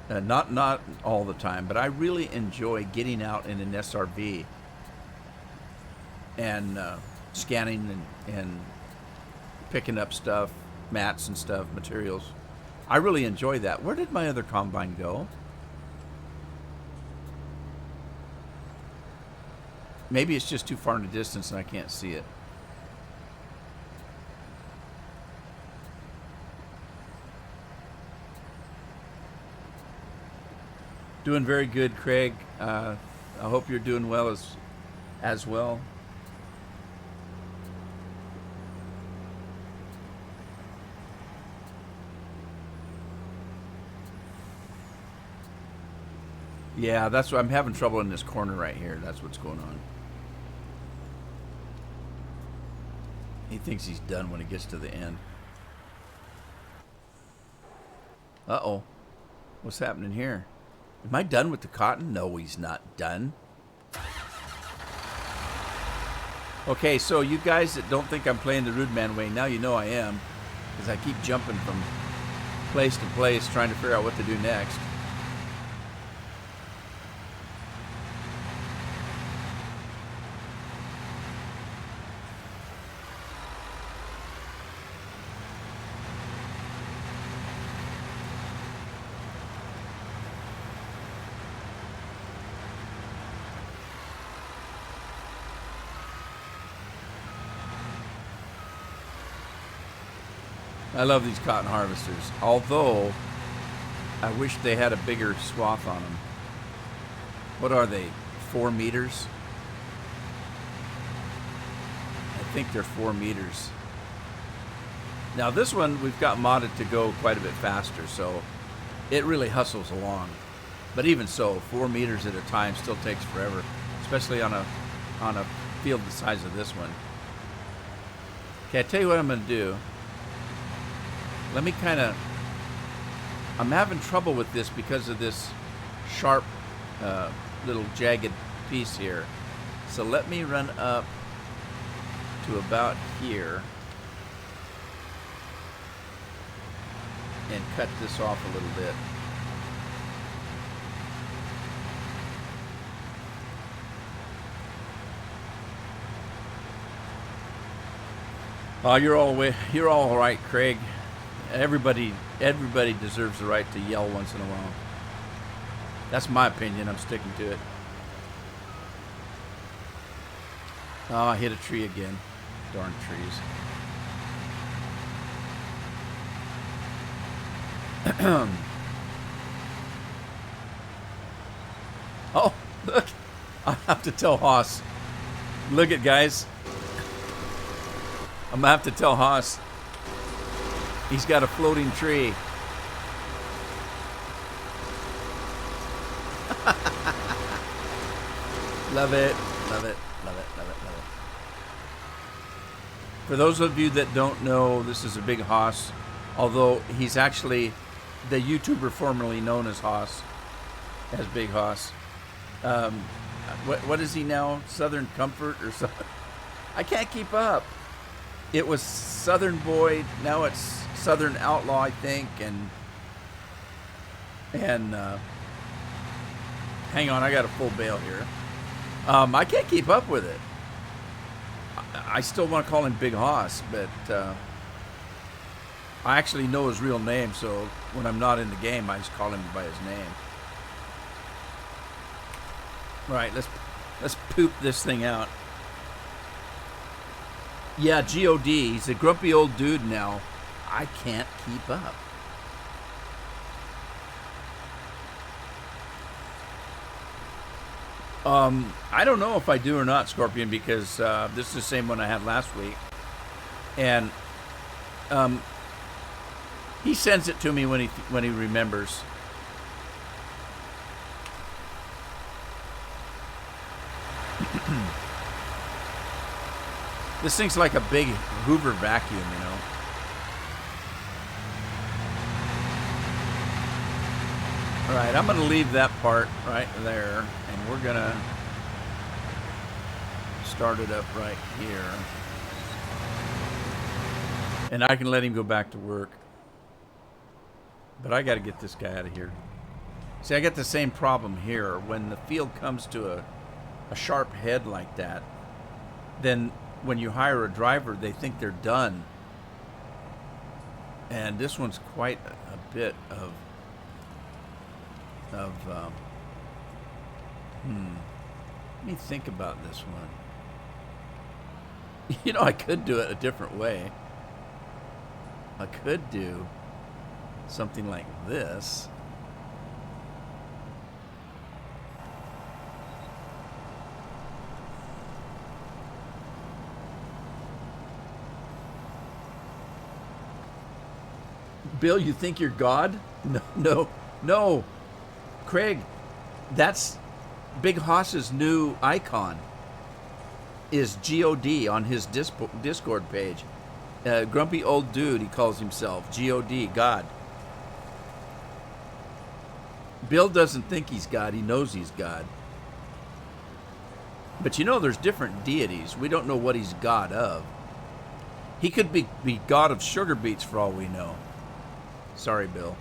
Not all the time, but I really enjoy getting out in an SRV and scanning and picking up stuff, mats and stuff, materials. I really enjoy that. Where did my other combine go? Maybe it's just too far in the distance and I can't see it. Doing very good, Craig. I hope you're doing well as well. Yeah, that's what I'm having trouble in this corner right here. That's what's going on. He thinks he's done when he gets to the end. Uh-oh. What's happening here? Am I done with the cotton? No, he's not done. Okay, so you guys that don't think I'm playing the Rudeman way, now you know I am. Because I keep jumping from place to place trying to figure out what to do next. I love these cotton harvesters, although I wish they had a bigger swath on them. What are they, 4 meters? I think they're 4 meters. Now this one we've got modded to go quite a bit faster, so it really hustles along. But even so, 4 meters at a time still takes forever, especially on a field the size of this one. Okay, I tell you what I'm going to do. Let me I'm having trouble with this because of this sharp little jagged piece here. So let me run up to about here and cut this off a little bit. Oh, you're all right, Craig. Everybody deserves the right to yell once in a while. That's my opinion. I'm sticking to it. Oh, I hit a tree again. Darn trees. Oh, look. I have to tell Haas. Look it, guys. I'm going to have to tell Haas. He's got a floating tree. Love it. Love it. Love it. Love it. Love it. For those of you that don't know, this is a big Haas. Although he's actually the YouTuber formerly known as Haas. As Big Haas. What is he now? Southern Comfort or something? I can't keep up. It was Southern Boy. Now it's Southern Outlaw, I think, and hang on, I got a full bale here. I can't keep up with it. I still want to call him Big Hoss, but I actually know his real name, so when I'm not in the game, I just call him by his name. Right, let's poop this thing out. Yeah, G.O.D. He's a grumpy old dude now. I can't keep up. I don't know if I do or not, Scorpion, because this is the same one I had last week. And he sends it to me when he remembers. This thing's like a big Hoover vacuum, you know. All right, I'm going to leave that part right there, and we're going to start it up right here. And I can let him go back to work. But I got to get this guy out of here. See, I get the same problem here. When the field comes to a sharp head like that, then when you hire a driver, they think they're done. And this one's quite a bit of let me think about this one. You know, I could do it a different way. I could do something like this. Bill, you think you're God? No. Craig, that's Big Hoss's new icon is God on his Discord page. Grumpy old dude, he calls himself. God. Bill doesn't think he's God. He knows he's God. But you know, there's different deities. We don't know what he's God of. He could be God of sugar beets for all we know. Sorry, Bill.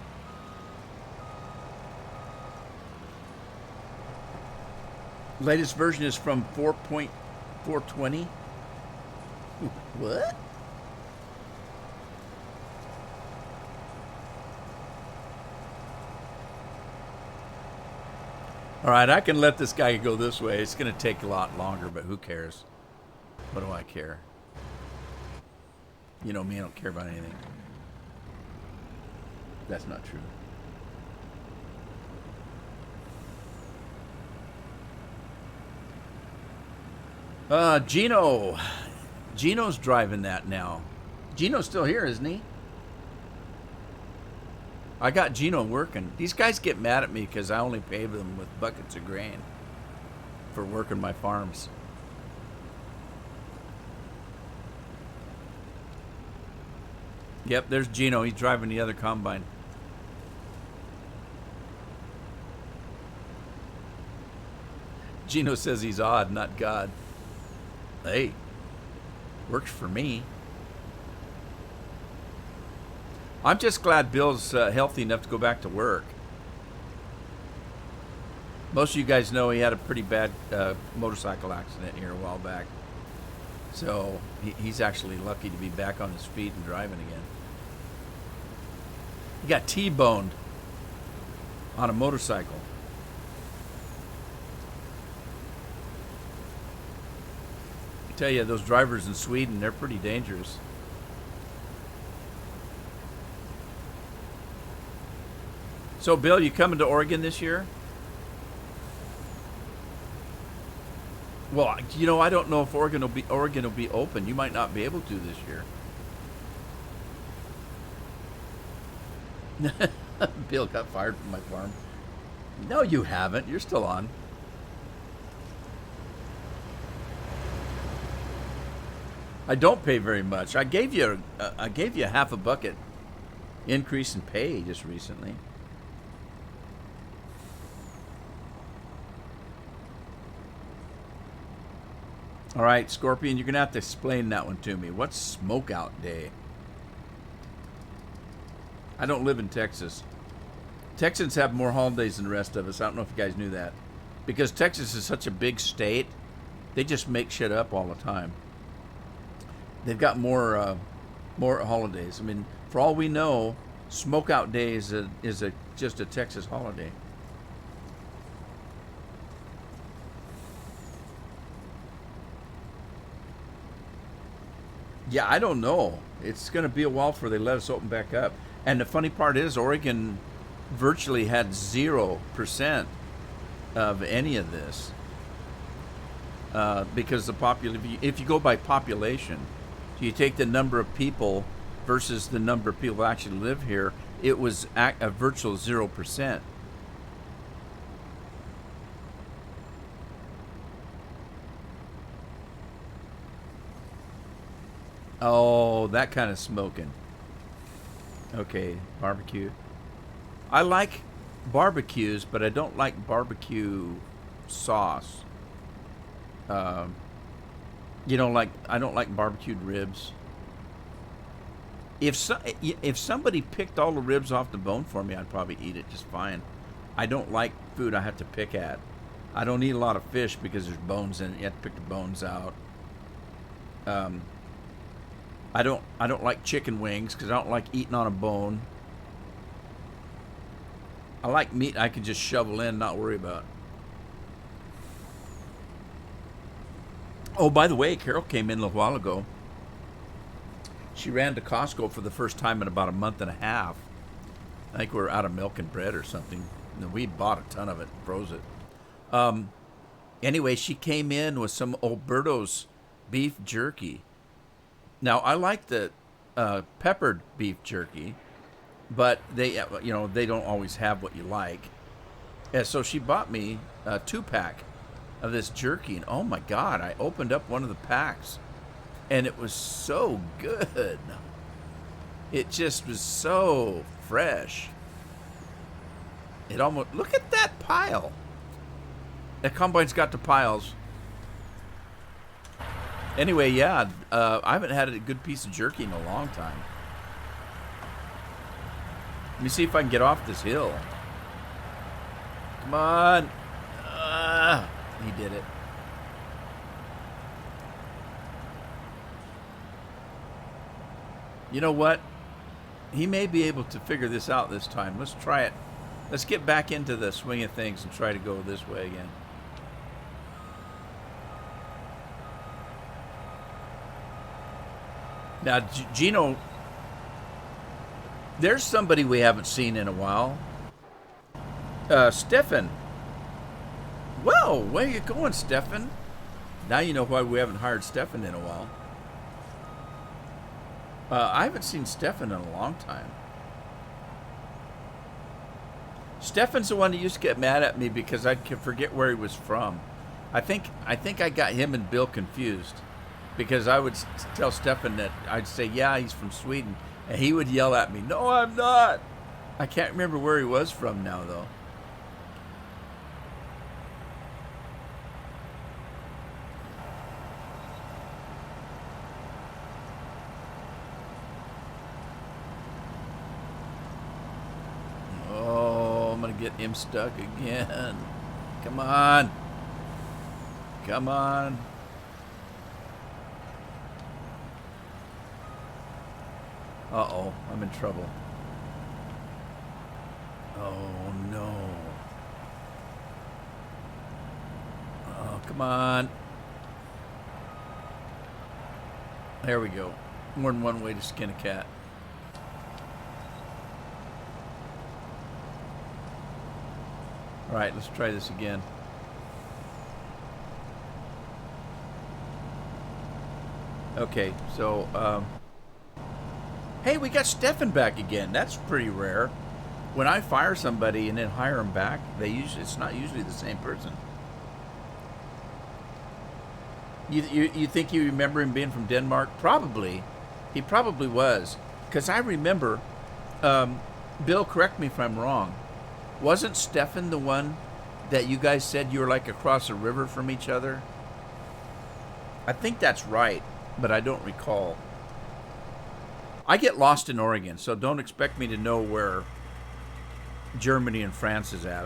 Latest version is from 4.420. What? All right, I can let this guy go this way. It's going to take a lot longer, but who cares? What do I care? You know me, I don't care about anything. That's not true. Gino. Gino's driving that now. Gino's still here, isn't he? I got Gino working. These guys get mad at me because I only pay them with buckets of grain for working my farms. Yep, there's Gino. He's driving the other combine. Gino says he's odd, not God. Hey, works for me. I'm just glad Bill's healthy enough to go back to work. Most of you guys know he had a pretty bad motorcycle accident here a while back. So he's actually lucky to be back on his feet and driving again. He got T-boned on a motorcycle. I tell you, those drivers in Sweden, they're pretty dangerous. So, Bill, you coming to Oregon this year? Well, you know, I don't know if Oregon will be open. You might not be able to this year. Bill got fired from my farm. No, you haven't. You're still on. I don't pay very much. I gave you half a bucket increase in pay just recently. All right, Scorpion, you're going to have to explain that one to me. What's Smokeout Day? I don't live in Texas. Texans have more holidays than the rest of us. I don't know if you guys knew that. Because Texas is such a big state, they just make shit up all the time. They've got more holidays. I mean, for all we know, Smokeout Day is just a Texas holiday. Yeah, I don't know. It's going to be a while before they let us open back up. And the funny part is, Oregon virtually had 0% of any of this. Because if you go by population, so you take the number of people versus the number of people who actually live here, it was a virtual 0%. Oh, that kind of smoking. Okay, barbecue. I like barbecues, but I don't like barbecue sauce. You know, like I don't like barbecued ribs. If somebody picked all the ribs off the bone for me, I'd probably eat it just fine. I don't like food I have to pick at. I don't eat a lot of fish because there's bones in it. You have to pick the bones out. I don't like chicken wings because I don't like eating on a bone. I like meat I can just shovel in and not worry about. Oh, by the way, Carol came in a little while ago. She ran to Costco for the first time in about a month and a half. I think we were out of milk and bread or something. And we bought a ton of it, froze it. Anyway, she came in with some Alberto's beef jerky. Now, I like the peppered beef jerky, but they don't always have what you like. And so she bought me a 2-pack of this jerky, and oh my God, I opened up one of the packs, and it was so good. It just was so fresh. It almost, look at that pile. That combine's got the piles. Anyway, yeah, I haven't had a good piece of jerky in a long time. Let me see if I can get off this hill. Come on. He did it. You know what? He may be able to figure this out this time. Let's try it. Let's get back into the swing of things and try to go this way again. Now, Gino, there's somebody we haven't seen in a while. Stefan. Well, where you going, Stefan? Now you know why we haven't hired Stefan in a while. I haven't seen Stefan in a long time. Stefan's the one who used to get mad at me because I could forget where he was from. I think I got him and Bill confused because I would tell Stefan that I'd say, yeah, he's from Sweden, and he would yell at me, no, I'm not. I can't remember where he was from now, though. Get him stuck again. Come on. Come on. Uh-oh, I'm in trouble. Oh, no. Oh, come on. There we go. More than one way to skin a cat. All right, let's try this again. Okay, so, hey, we got Stefan back again. That's pretty rare. When I fire somebody and then hire them back, it's not usually the same person. You think you remember him being from Denmark? Probably. He probably was. Because I remember, Bill, correct me if I'm wrong, wasn't Stefan the one that you guys said you were like across a river from each other? I think that's right, but I don't recall. I get lost in Oregon, so don't expect me to know where Germany and France is at.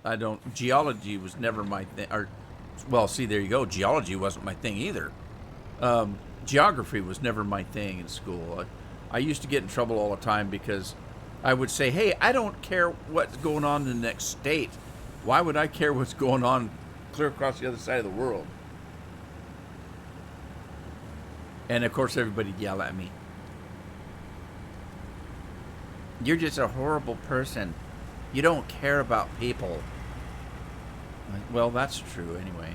I don't. Geology was never my thing. Or, well, see, there you go. Geology wasn't my thing either. Geography was never my thing in school. I used to get in trouble all the time because I would say, hey, I don't care what's going on in the next state. Why would I care what's going on clear across the other side of the world? And, of course, everybody'd yell at me. You're just a horrible person. You don't care about people. Well, that's true anyway.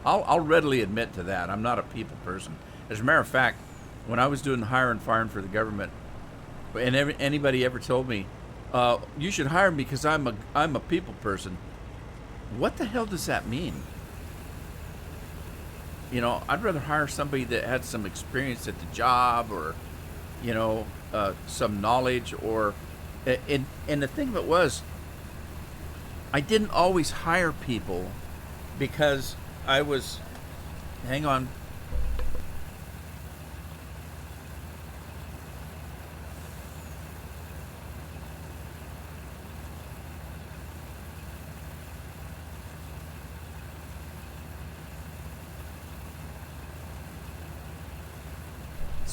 I'll readily admit to that. I'm not a people person. As a matter of fact, when I was doing hire and firing for the government, and anybody ever told me, you should hire me because I'm a people person. What the hell does that mean? You know, I'd rather hire somebody that had some experience at the job or, you know, some knowledge or... And the thing of it was, I didn't always hire people because I was... Hang on.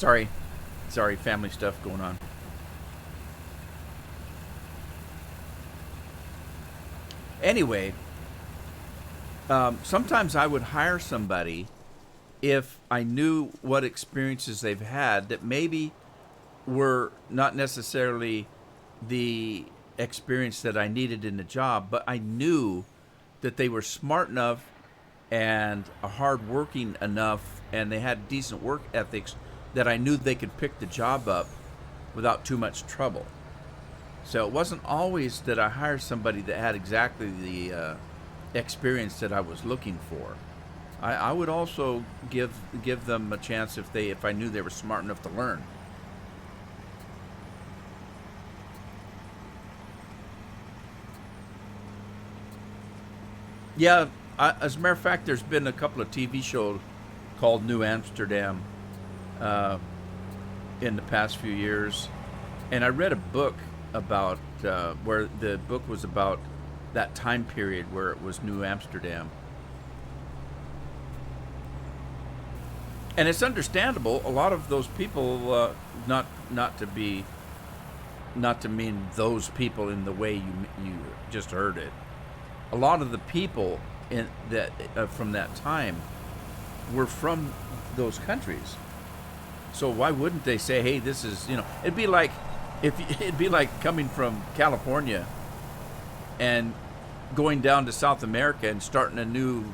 Sorry, sorry, family stuff going on. Anyway, sometimes I would hire somebody if I knew what experiences they've had that maybe were not necessarily the experience that I needed in the job, but I knew that they were smart enough and hardworking enough and they had decent work ethics that I knew they could pick the job up without too much trouble. So it wasn't always that I hired somebody that had exactly the experience that I was looking for. I would also give them a chance if I knew they were smart enough to learn. Yeah, as a matter of fact, there's been a couple of TV shows called New Amsterdam in the past few years, and I read a book about where the book was about that time period where it was New Amsterdam. And it's understandable. A lot of those people, not to mean those people in the way you just heard it. A lot of the people in that from that time were from those countries. So why wouldn't they say, "Hey, this is It'd be like it'd be like coming from California and going down to South America and starting a new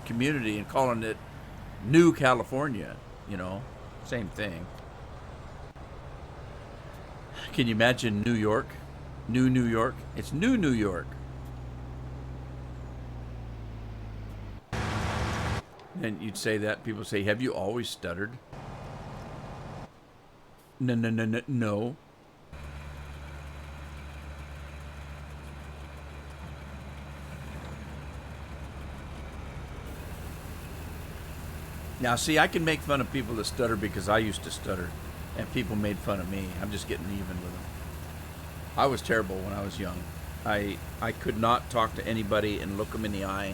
community and calling it New California, same thing. Can you imagine New York? New New York? It's New New York. And you'd say that, people say, have you always stuttered? No, no, no, no, no. Now, see, I can make fun of people that stutter because I used to stutter, and people made fun of me. I'm just getting even with them. I was terrible when I was young. I could not talk to anybody and look them in the eye.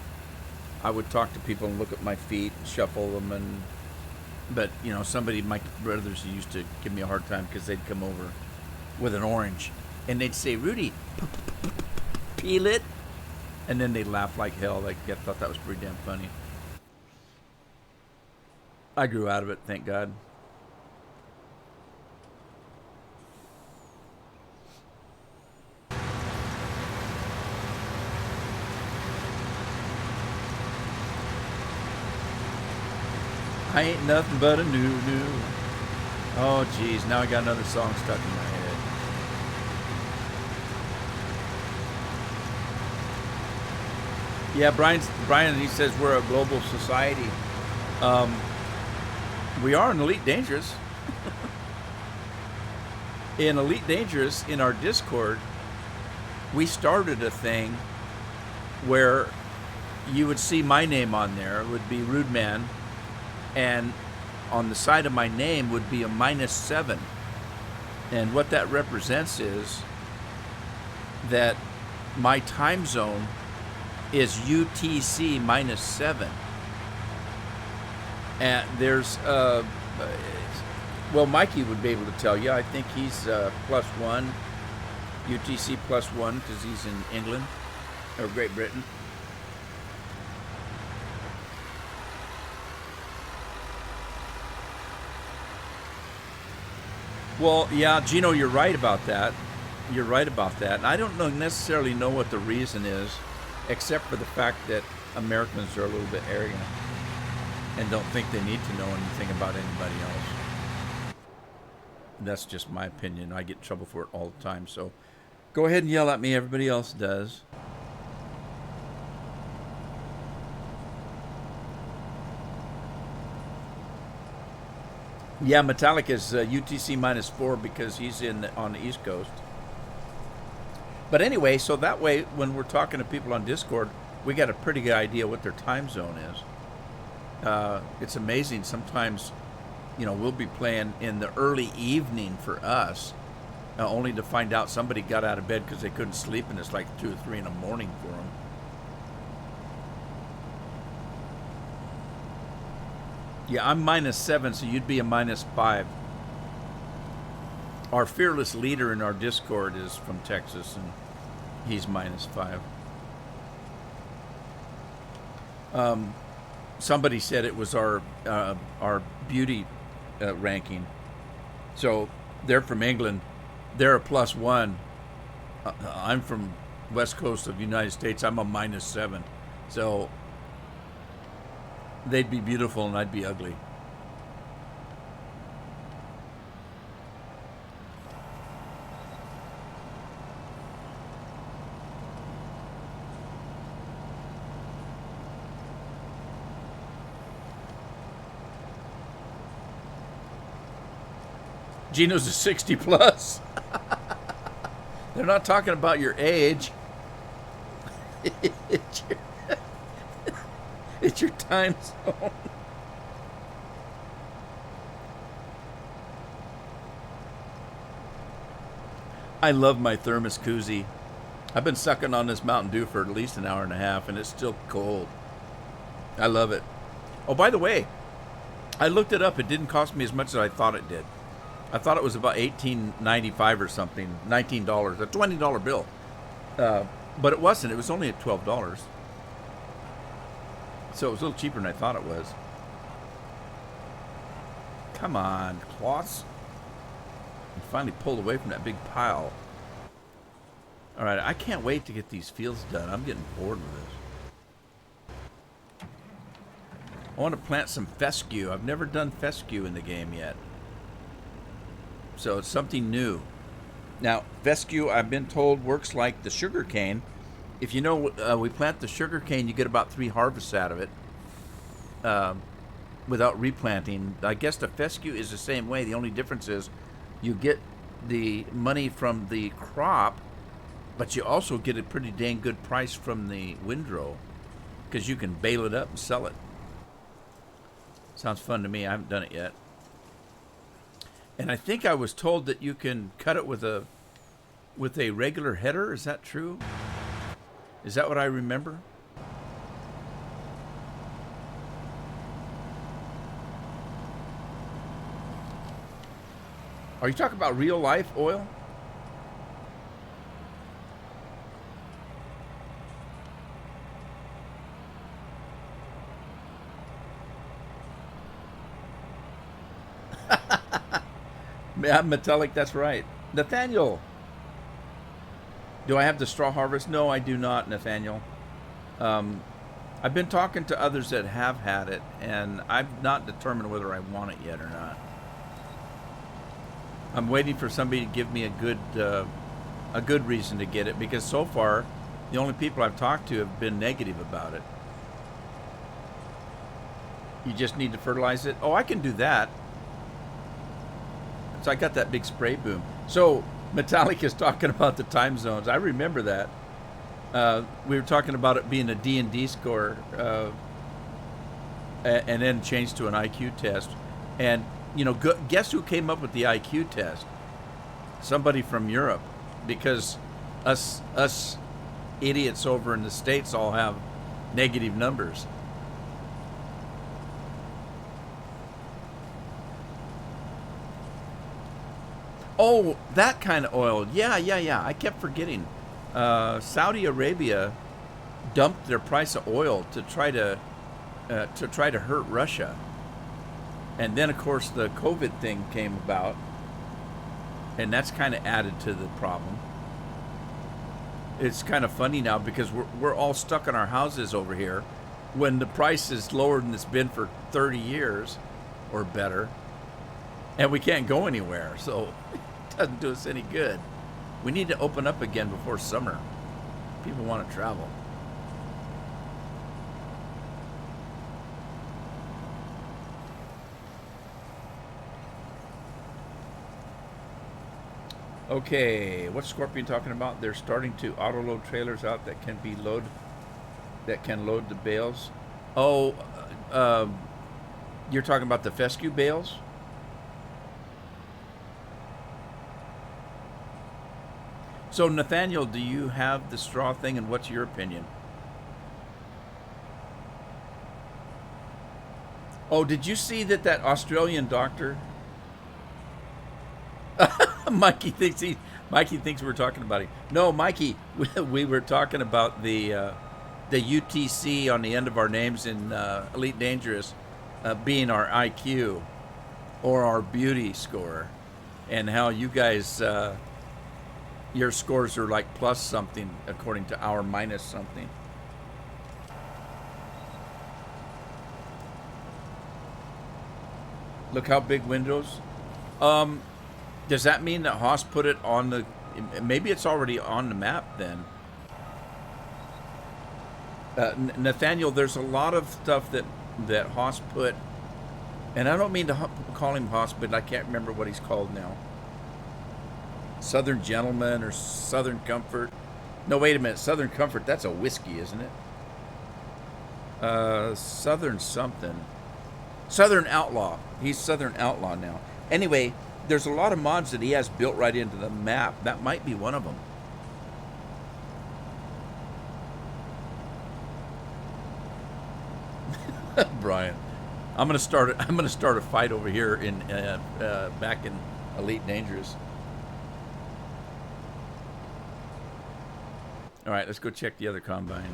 I would talk to people and look at my feet, shuffle them, but somebody, my brothers used to give me a hard time because they'd come over with an orange, and they'd say, "Rudy, peel it," and then they'd laugh like hell. Like I thought that was pretty damn funny. I grew out of it, thank God. I ain't nothing but a new. Oh, geez, now I got another song stuck in my head. Yeah, Brian, he says we're a global society. We are in Elite Dangerous. In Elite Dangerous, in our Discord, we started a thing where you would see my name on there. It would be Rudeman. And on the side of my name would be a -7. And what that represents is that my time zone is UTC -7. And there's, well, Mikey would be able to tell you. I think he's +1, UTC +1, because he's in England, or Great Britain. Well, yeah, Gino, you're right about that. You're right about that. And I don't necessarily know what the reason is, except for the fact that Americans are a little bit arrogant and don't think they need to know anything about anybody else. That's just my opinion. I get in trouble for it all the time. So go ahead and yell at me. Everybody else does. Yeah, Metallic is UTC -4 because he's on the East Coast. But anyway, so that way, when we're talking to people on Discord, we got a pretty good idea what their time zone is. It's amazing. Sometimes, we'll be playing in the early evening for us, only to find out somebody got out of bed because they couldn't sleep, and it's like 2 or 3 in the morning for them. Yeah, I'm -7, so you'd be a -5. Our fearless leader in our Discord is from Texas, and he's -5. Somebody said it was our beauty ranking. So they're from England. They're a +1. I'm from West Coast of the United States. I'm a -7. So they'd be beautiful and I'd be ugly. Gino's a 60 plus. They're not talking about your age. It's your time zone. I love my thermos koozie. I've been sucking on this Mountain Dew for at least an hour and a half, and it's still cold. I love it. Oh, by the way, I looked it up. It didn't cost me as much as I thought it did. I thought it was about $18.95 or something, $19, a $20 bill. But it wasn't. It was only at $12. So it was a little cheaper than I thought it was. Come on, cloths. And finally pulled away from that big pile. All right, I can't wait to get these fields done. I'm getting bored with this. I want to plant some fescue. I've never done fescue in the game yet. So it's something new. Now, fescue, I've been told, works like the sugar cane. If you know, we plant the sugar cane, you get about 3 harvests out of it without replanting. I guess the fescue is the same way. The only difference is you get the money from the crop, but you also get a pretty dang good price from the windrow because you can bale it up and sell it. Sounds fun to me. I haven't done it yet. And I think I was told that you can cut it with a regular header. Is that true? Is that what I remember? Are you talking about real life oil? Yeah, metallic, that's right. Nathaniel. Do I have the straw harvest? No, I do not, Nathaniel. I've been talking to others that have had it, and I've not determined whether I want it yet or not. I'm waiting for somebody to give me a good reason to get it, because so far, the only people I've talked to have been negative about it. You just need to fertilize it? Oh, I can do that. So I got that big spray boom. So Metallic is talking about the time zones. I remember that. We were talking about it being a D&D score, and then changed to an IQ test. And you know, guess who came up with the IQ test? Somebody from Europe, because us idiots over in the States all have negative numbers. Oh, that kind of oil. Yeah. I kept forgetting. Saudi Arabia dumped their price of oil to try to hurt Russia. And then, of course, the COVID thing came about, and that's kind of added to the problem. It's kind of funny now because we're all stuck in our houses over here when the price is lower than it's been for 30 years or better, and we can't go anywhere, so it doesn't do us any good. We need to open up again before summer. People want to travel. Okay, what's Scorpion talking about? They're starting to auto-load trailers out that can load the bales. Oh, you're talking about the fescue bales? So, Nathaniel, do you have the straw thing, and what's your opinion? Oh, did you see that Australian doctor... Mikey thinks we're talking about him. No, Mikey, we were talking about the UTC on the end of our names in Elite Dangerous being our IQ or our beauty score, and how you guys your scores are like plus something according to our minus something. Look how big windows. Does that mean that Haas put it on the... Maybe it's already on the map then. Nathaniel, there's a lot of stuff that Haas put... And I don't mean to call him Haas, but I can't remember what he's called now. Southern Gentleman or Southern Comfort. No, wait a minute. Southern Comfort, that's a whiskey, isn't it? Southern something. Southern Outlaw. He's Southern Outlaw now. Anyway, there's a lot of mods that he has built right into the map. That might be one of them. Brian, I'm gonna start a fight over here in back in Elite Dangerous. All right, let's go check the other combine.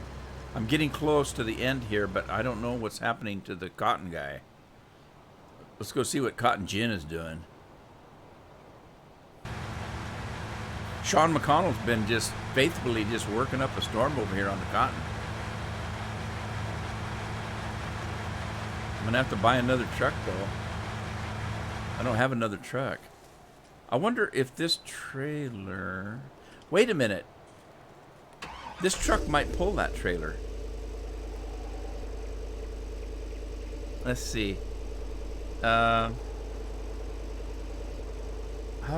I'm getting close to the end here, but I don't know what's happening to the cotton guy. Let's go see what Cotton Gin is doing. Sean McConnell's been just faithfully just working up a storm over here on the cotton. I'm gonna have to buy another truck though. I don't have another truck. I wonder if this trailer... Wait a minute. This truck might pull that trailer. Let's see. How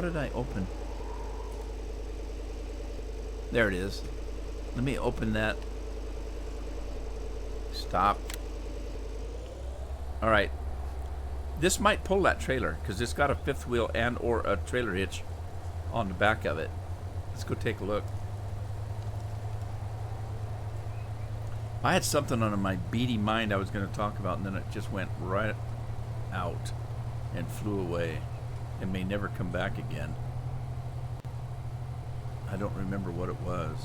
did I open? There it is. Let me open that. Stop. All right. This might pull that trailer because it's got a fifth wheel and or a trailer hitch on the back of it. Let's go take a look. I had something on my beady mind I was going to talk about, and then it just went right out and flew away and may never come back again. I don't remember what it was.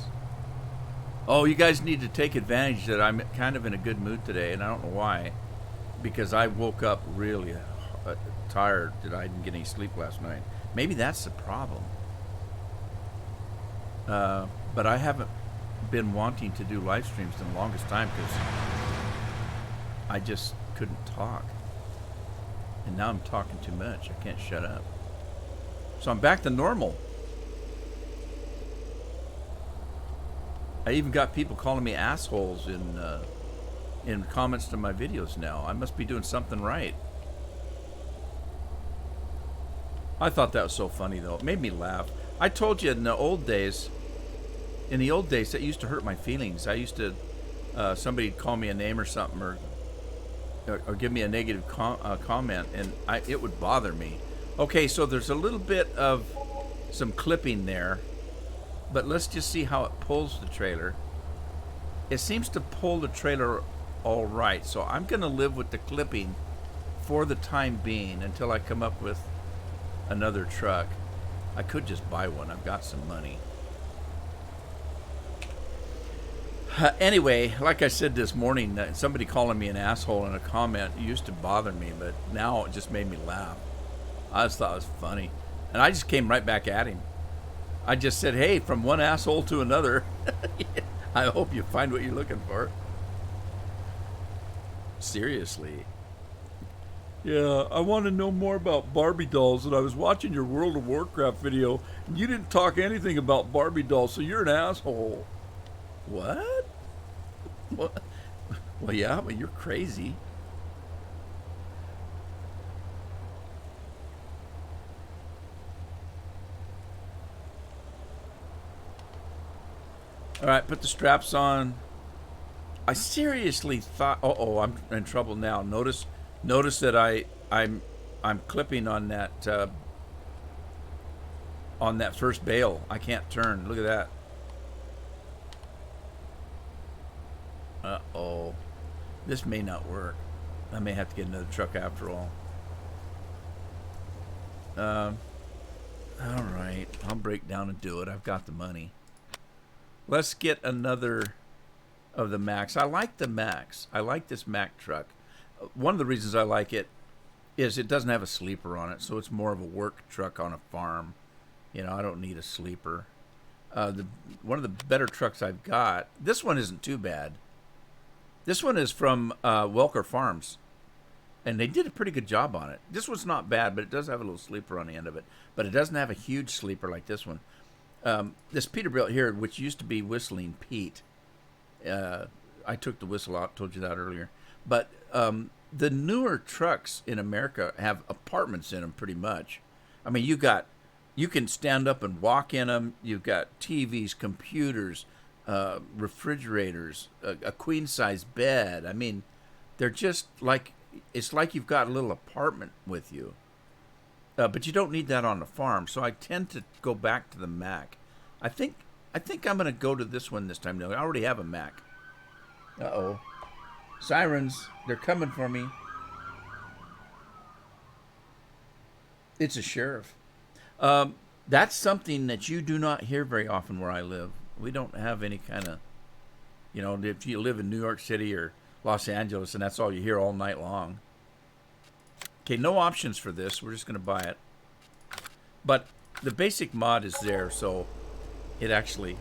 Oh, you guys need to take advantage that I'm kind of in a good mood today, and I don't know why, because I woke up really tired that I didn't get any sleep last night. Maybe that's the problem. But I haven't been wanting to do live streams in the longest time because I just couldn't talk. And now I'm talking too much. I can't shut up. So I'm back to normal. I even got people calling me assholes in comments to my videos now. I must be doing something right. I thought that was so funny though. It made me laugh. I told you in the old days, that used to hurt my feelings. I used to, somebody'd call me a name or something, or give me a negative comment, and it would bother me. Okay, so there's a little bit of some clipping there, but let's just see how it pulls the trailer. It seems to pull the trailer all right, so I'm going to live with the clipping for the time being until I come up with another truck. I could just buy one. I've got some money. Anyway, like I said this morning, somebody calling me an asshole in a comment used to bother me, but now it just made me laugh. I just thought it was funny. And I just came right back at him. I just said, hey, from one asshole to another, I hope you find what you're looking for. Seriously. Yeah, I want to know more about Barbie dolls, and I was watching your World of Warcraft video, and you didn't talk anything about Barbie dolls, so you're an asshole. What? What? Well, yeah, but you're crazy. All right, put the straps on. I seriously thought, oh, I'm in trouble now. Notice that I'm clipping on that first bale. I can't turn. Look at that. Uh-oh. This may not work. I may have to get another truck after all. All right, I'll break down and do it. I've got the money. Let's get another of the Macs. I like the Macs. I like this Mac truck. One of the reasons I like it is it doesn't have a sleeper on it, so it's more of a work truck on a farm. You know, I don't need a sleeper. One of the better trucks I've got, this one isn't too bad. This one is from Welker Farms, and they did a pretty good job on it. This one's not bad, but it does have a little sleeper on the end of it. But it doesn't have a huge sleeper like this one. This Peterbilt here, which used to be Whistling Pete, I took the whistle out, told you that earlier. But the newer trucks in America have apartments in them pretty much. I mean, you can stand up and walk in them. You've got TVs, computers, refrigerators, a queen size bed. I mean, they're just like, it's like you've got a little apartment with you. But you don't need that on the farm, so I tend to go back to the Mac. I think I'm going to go to this one this time. No, I already have a Mac. Uh-oh. Sirens, they're coming for me. It's a sheriff. That's something that you do not hear very often where I live. We don't have any kind of, you know, if you live in New York City or Los Angeles and that's all you hear all night long. Okay, no options for this. We're just going to buy it. But the basic mod is there, so it actually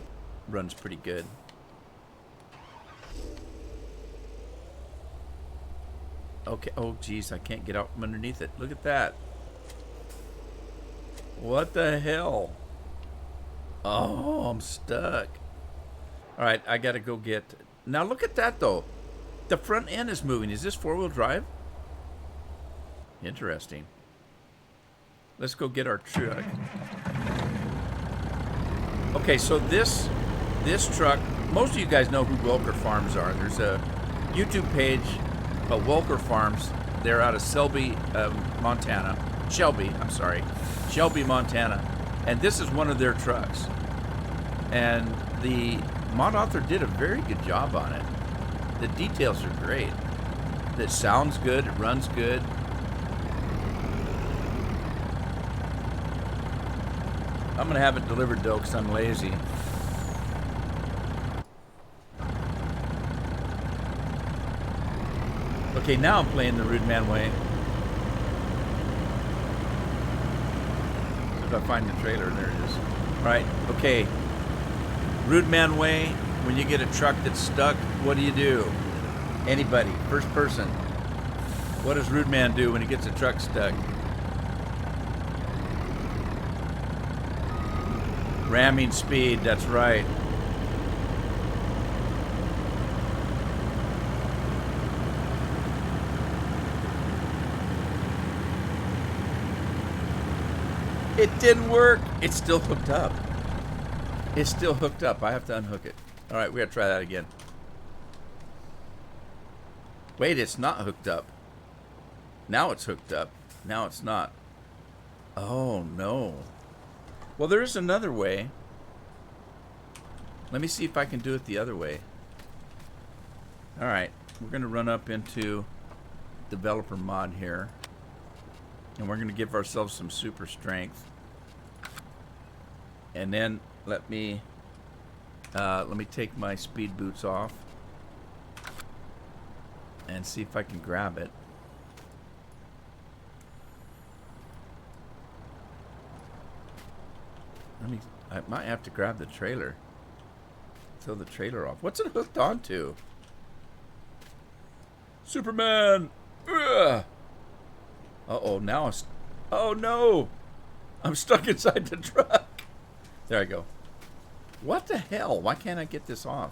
runs pretty good. Okay, oh geez, I can't get out from underneath it. Look at that. What the hell? Oh, I'm stuck. All right, I got to go get... Now look at that, though. The front end is moving. Is this four-wheel drive? Interesting. Let's go get our truck. Okay, so this truck, most of you guys know who Welker Farms are. There's a YouTube page called Welker Farms. They're out of Shelby, Montana. Shelby, Montana. And this is one of their trucks. And the mod author did a very good job on it. The details are great. It sounds good, it runs good. I'm going to have it delivered, though, because I'm lazy. Okay, now I'm playing the Rudeman way. If I find the trailer, there it is. All right, okay. Rudeman way, when you get a truck that's stuck, what do? Anybody, first person. What does Rudeman do when he gets a truck stuck? Ramming speed, that's right. It didn't work. It's still hooked up. It's still hooked up. I have to unhook it. All right, we gotta try that again. Wait, it's not hooked up. Now it's hooked up. Now it's not. Oh, no. Well, there is another way. Let me see if I can do it the other way. All right, we're going to run up into developer mod here. And we're going to give ourselves some super strength. And then let me take my speed boots off. And see if I can grab it. I might have to grab the trailer. Throw the trailer off. What's it hooked onto? Superman! Ugh. Uh-oh, now it's... Oh, no! I'm stuck inside the truck. There I go. What the hell? Why can't I get this off?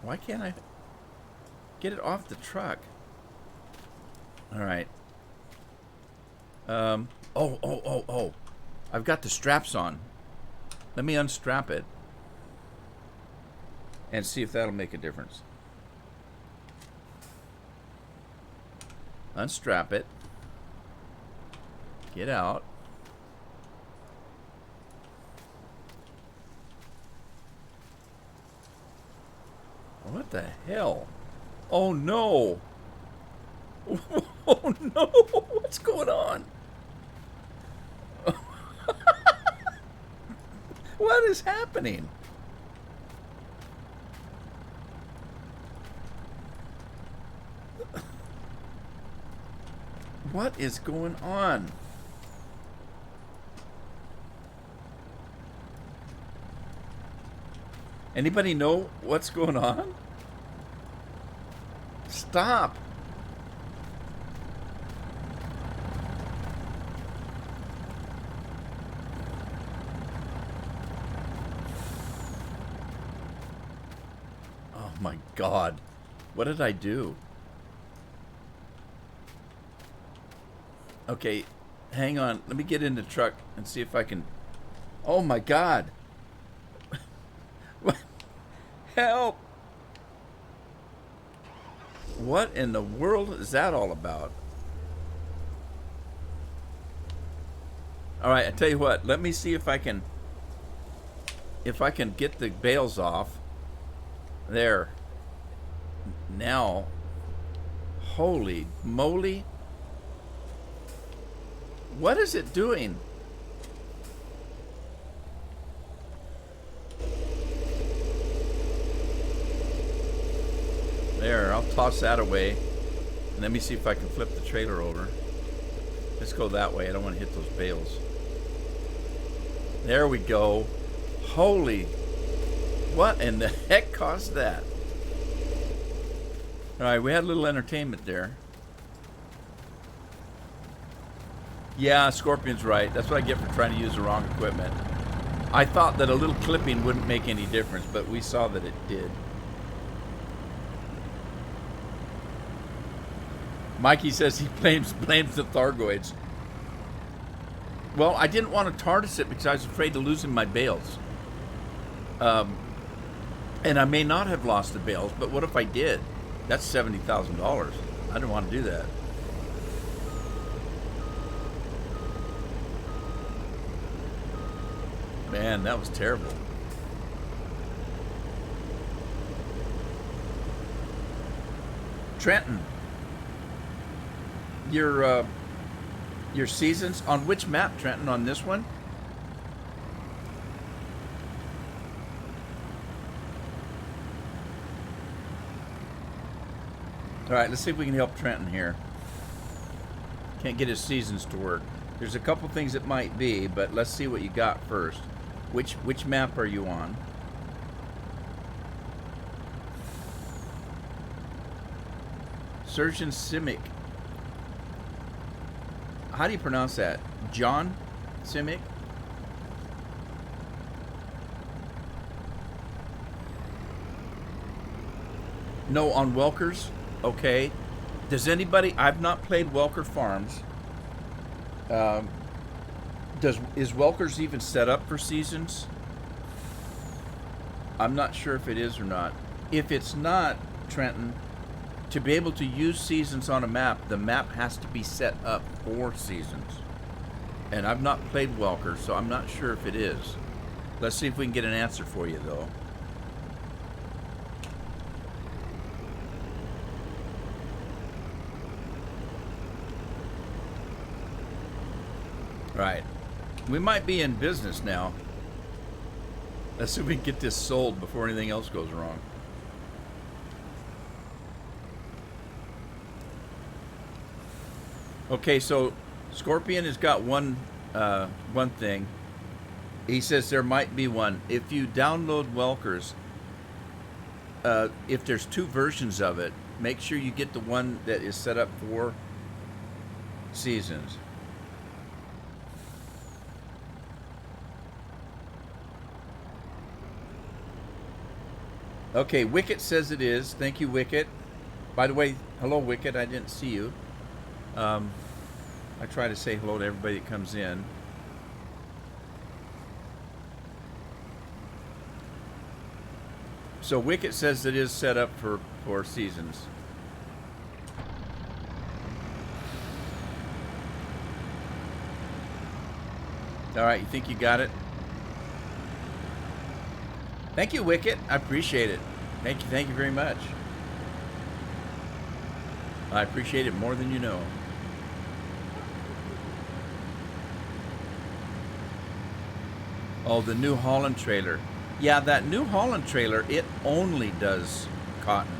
Why can't I get it off the truck? All right. Oh. I've got the straps on. Let me unstrap it and see if that'll make a difference. Unstrap it. Get out. What the hell? Oh no. Oh no. What's going on? What is happening? What is going on? Anybody know what's going on? Stop. Oh my God. What did I do? Okay, hang on. Let me get in the truck and see if I can... Oh my God. Help. What in the world is that all about? All right, I tell you what. Let me see if I can get the bales off. There. Now. Holy moly. What is it doing? There, I'll toss that away. And let me see if I can flip the trailer over. Let's go that way. I don't want to hit those bales. There we go. Holy. What in the heck caused that? Alright, we had a little entertainment there. Yeah, Scorpion's right. That's what I get for trying to use the wrong equipment. I thought that a little clipping wouldn't make any difference, but we saw that it did. Mikey says he blames the Thargoids. Well, I didn't want to TARDIS it because I was afraid of losing my bales. And I may not have lost the bales, but what if I did? That's $70,000. I didn't want to do that. Man, that was terrible. Trenton, your seasons on which map, Trenton? On this one? All right, let's see if we can help Trenton here. Can't get his seasons to work. There's a couple things it might be, but let's see what you got first. Which map are you on? Surgeon Simic. How do you pronounce that? John Simic? No, on Welker's? Okay. Does anybody... I've not played Welker Farms. Is Welker's even set up for seasons? I'm not sure if it is or not. If it's not, Trenton, to be able to use seasons on a map, the map has to be set up for seasons. And I've not played Welker, so I'm not sure if it is. Let's see if we can get an answer for you, though. Right. We might be in business now. Let's see if we can get this sold before anything else goes wrong. Okay, so Scorpion has got one thing. He says there might be one. If you download Welker's, if there's two versions of it, make sure you get the one that is set up for seasons. Okay, Wicket says it is. Thank you, Wicket. By the way, hello, Wicket. I didn't see you. I try to say hello to everybody that comes in. So Wicket says it is set up for seasons. All right, you think you got it? Thank you, Wicket. I appreciate it. Thank you very much. I appreciate it more than you know. Oh, the New Holland trailer. Yeah, that New Holland trailer, it only does cotton.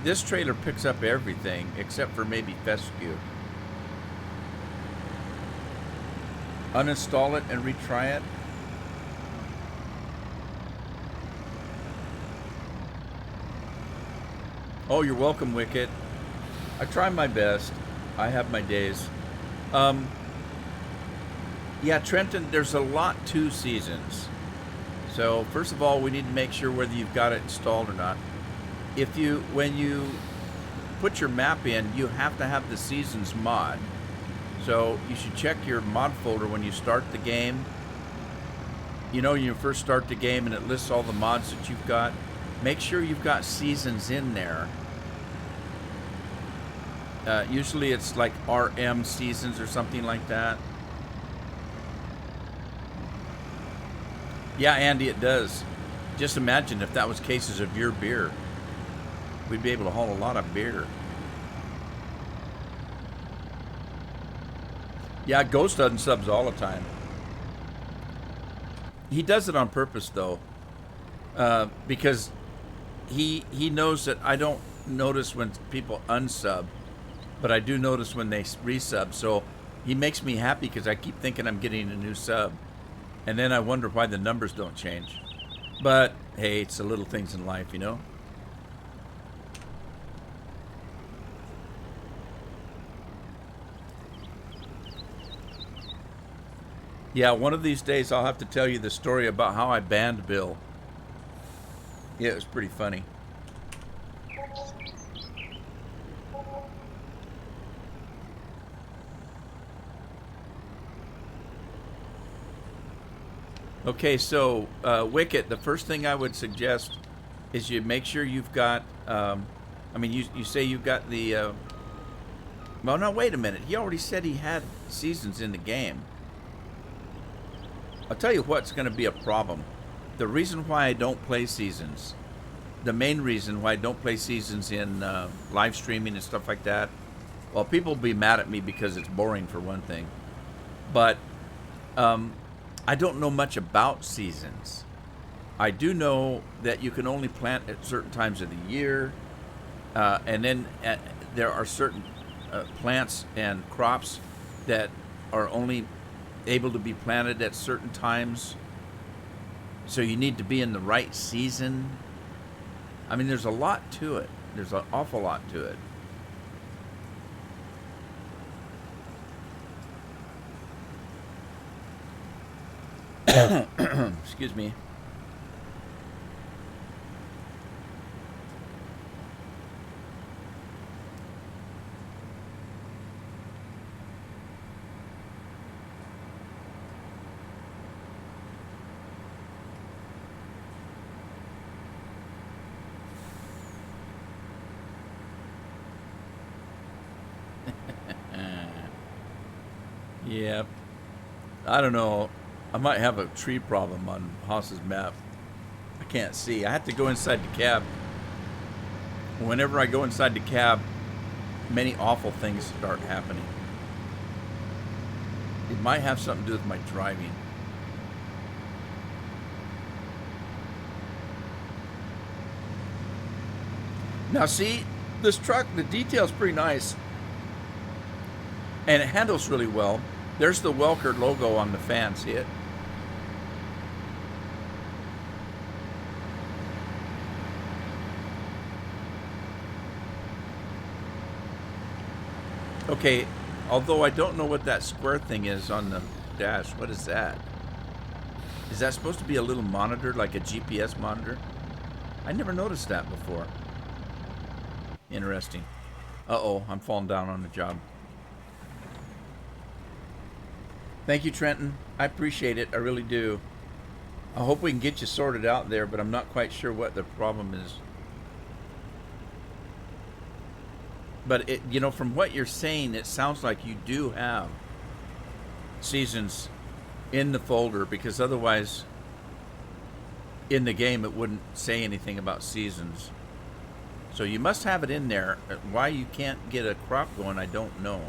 This trailer picks up everything except for maybe fescue. Uninstall it and retry it. Oh, you're welcome, Wicket. I try my best. I have my days. Yeah, Trenton, there's a lot to seasons. So first of all, we need to make sure whether you've got it installed or not. When you put your map in, you have to have the seasons mod. So you should check your mod folder when you start the game. You know, you first start the game and it lists all the mods that you've got. Make sure you've got seasons in there. Usually it's like RM seasons or something like that. Yeah, Andy, it does. Just imagine if that was cases of your beer. We'd be able to haul a lot of beer. Yeah, Ghost doesn't subs all the time. He does it on purpose, though, because he knows that I don't notice when people unsub, but I do notice when they resub. So he makes me happy because I keep thinking I'm getting a new sub, and then I wonder why the numbers don't change. But hey, it's the little things in life, you know. Yeah, one of these days I'll have to tell you the story about how I banned Bill. Yeah, it was pretty funny. Okay, so Wicket, the first thing I would suggest is you make sure you've got, I mean, you say you've got the, well, no, wait a minute. He already said he had seasons in the game. I'll tell you what's going to be a problem. The reason why I don't play seasons, the main reason why I don't play seasons in live streaming and stuff like that, well, people will be mad at me because it's boring for one thing. But I don't know much about seasons. I do know that you can only plant at certain times of the year, and then there are certain plants and crops that are only able to be planted at certain times. So you need to be in the right season. I mean, there's a lot to it. There's an awful lot to it. Excuse me. Yeah. I don't know. I might have a tree problem on Haas's map. I can't see. I have to go inside the cab. Whenever I go inside the cab, many awful things start happening. It might have something to do with my driving. Now see, this truck, the detail's pretty nice. And it handles really well. There's the Welker logo on the fan, see it? Okay, although I don't know what that square thing is on the dash. What is that? Is that supposed to be a little monitor, like a GPS monitor? I never noticed that before. Interesting. Uh-oh, I'm falling down on the job. Thank you, Trenton. I appreciate it. I really do. I hope we can get you sorted out there, but I'm not quite sure what the problem is. But, you know, from what you're saying, it sounds like you do have seasons in the folder, because otherwise in the game it wouldn't say anything about seasons. So you must have it in there. Why you can't get a crop going, I don't know.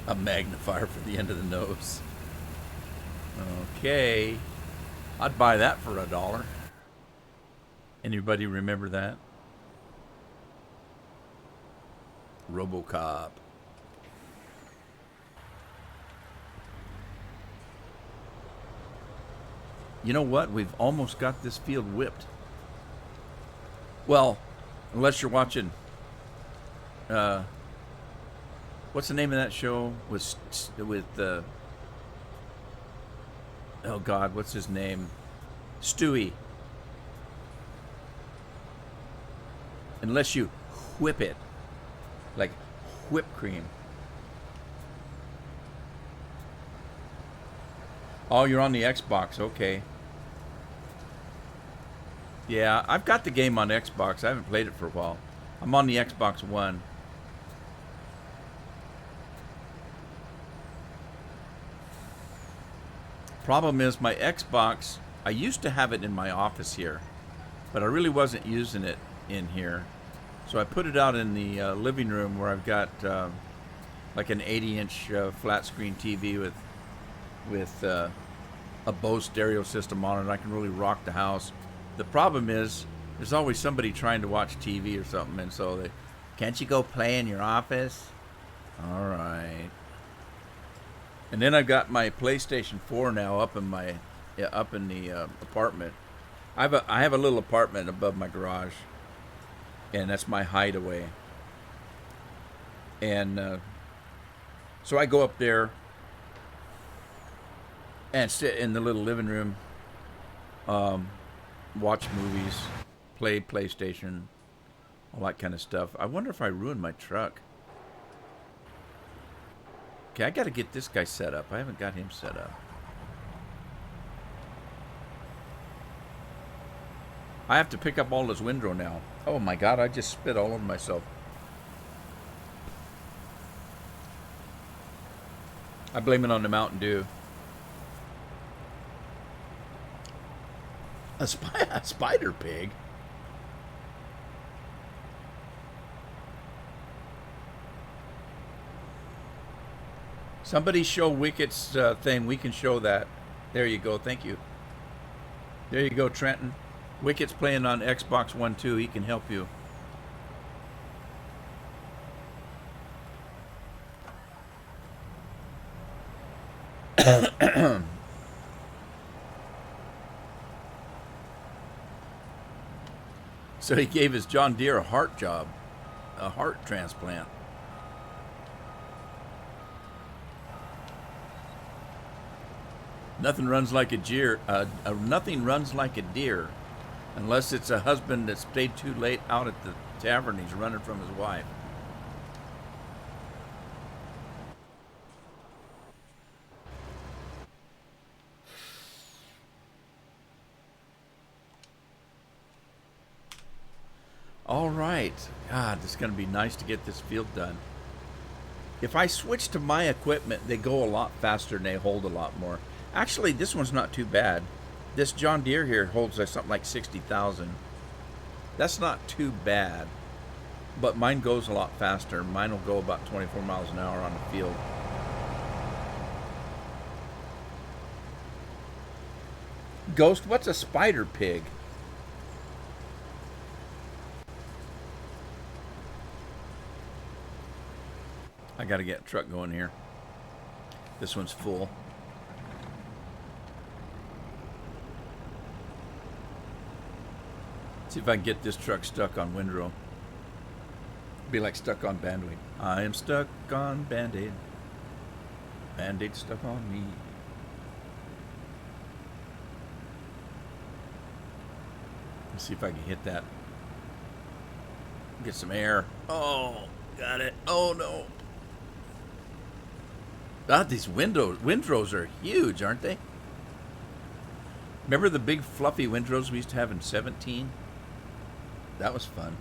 A magnifier for the end of the nose. Okay. I'd buy that for $1. Anybody remember that? RoboCop. You know what? We've almost got this field whipped. Well, unless you're watching, what's the name of that show with oh God, what's his name? Stewie. Unless you whip it, like whipped cream. Oh, you're on the Xbox, okay. Yeah, I've got the game on Xbox. I haven't played it for a while. I'm on the Xbox One. Problem is, my Xbox, I used to have it in my office here, but I really wasn't using it in here. So I put it out in the living room where I've got like an 80-inch flat screen TV with a Bose stereo system on it. I can really rock the house. The problem is, there's always somebody trying to watch TV or something, and so they, can't you go play in your office? All right. And then I've got my PlayStation 4 now up in the apartment. I have a little apartment above my garage, and that's my hideaway. And so I go up there and sit in the little living room, watch movies, play PlayStation, all that kind of stuff. I wonder if I ruined my truck. Okay, I got to get this guy set up. I haven't got him set up. I have to pick up all this windrow now. Oh my God, I just spit all over myself. I blame it on the Mountain Dew. A spider pig? Somebody show Wicket's thing. We can show that. There you go. Thank you. There you go, Trenton. Wicket's playing on Xbox One too. He can help you. So he gave his John Deere a heart job, a heart transplant. Nothing runs like a deer. Nothing runs like a deer, unless it's a husband that stayed too late out at the tavern. He's running from his wife. All right. God, it's going to be nice to get this field done. If I switch to my equipment, they go a lot faster and they hold a lot more. Actually, this one's not too bad. This John Deere here holds something like 60,000. That's not too bad. But mine goes a lot faster. Mine will go about 24 miles an hour on the field. Ghost, what's a spider pig? I got to get a truck going here. This one's full. See if I can get this truck stuck on windrow. Be like stuck on Band-Aid. I am stuck on Band-Aid. Band-Aid stuck on me. Let's see if I can hit that. Get some air. Oh, got it. Oh no. God, these windrows are huge, aren't they? Remember the big fluffy windrows we used to have in 17? That was fun.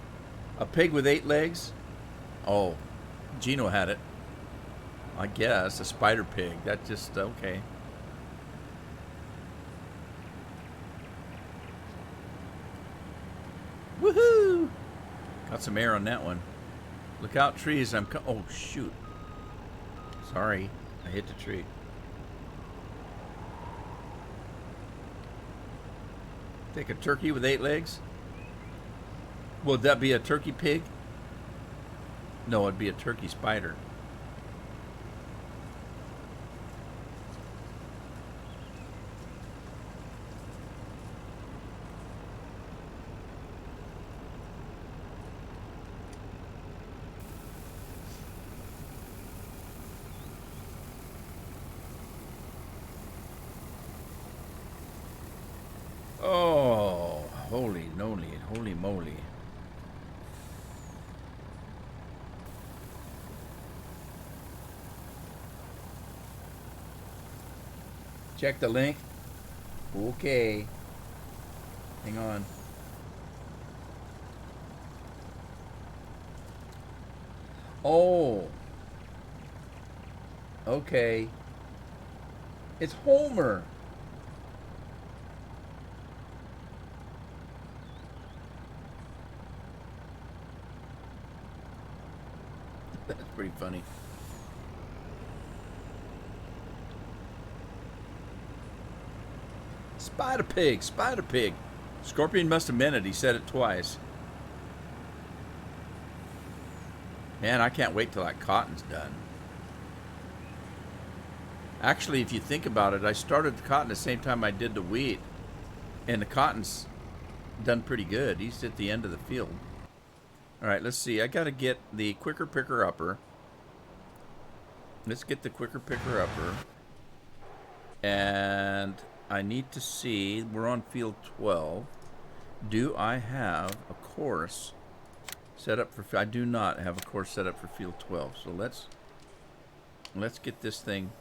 A pig with 8 legs? Oh, Gino had it. I guess, a spider pig. That just, okay. Woohoo! Got some air on that one. Look out, trees. Oh, shoot. Sorry. I hit the tree. Take a turkey with 8 legs? Would that be a turkey pig? No, it'd be a turkey spider. Oh, holy moly. Check the link. Okay. Hang on. Oh. Okay. It's Homer. That's pretty funny. Spider pig, spider pig. Scorpion must have meant it. He said it twice. Man, I can't wait till that cotton's done. Actually, if you think about it, I started the cotton the same time I did the wheat. And the cotton's done pretty good. He's at the end of the field. Alright, let's see. I got to get the quicker picker upper. Let's get the quicker picker upper. And I need to see, we're on field 12. Do I have a course set up for, I do not have a course set up for field 12. So let's get this thing,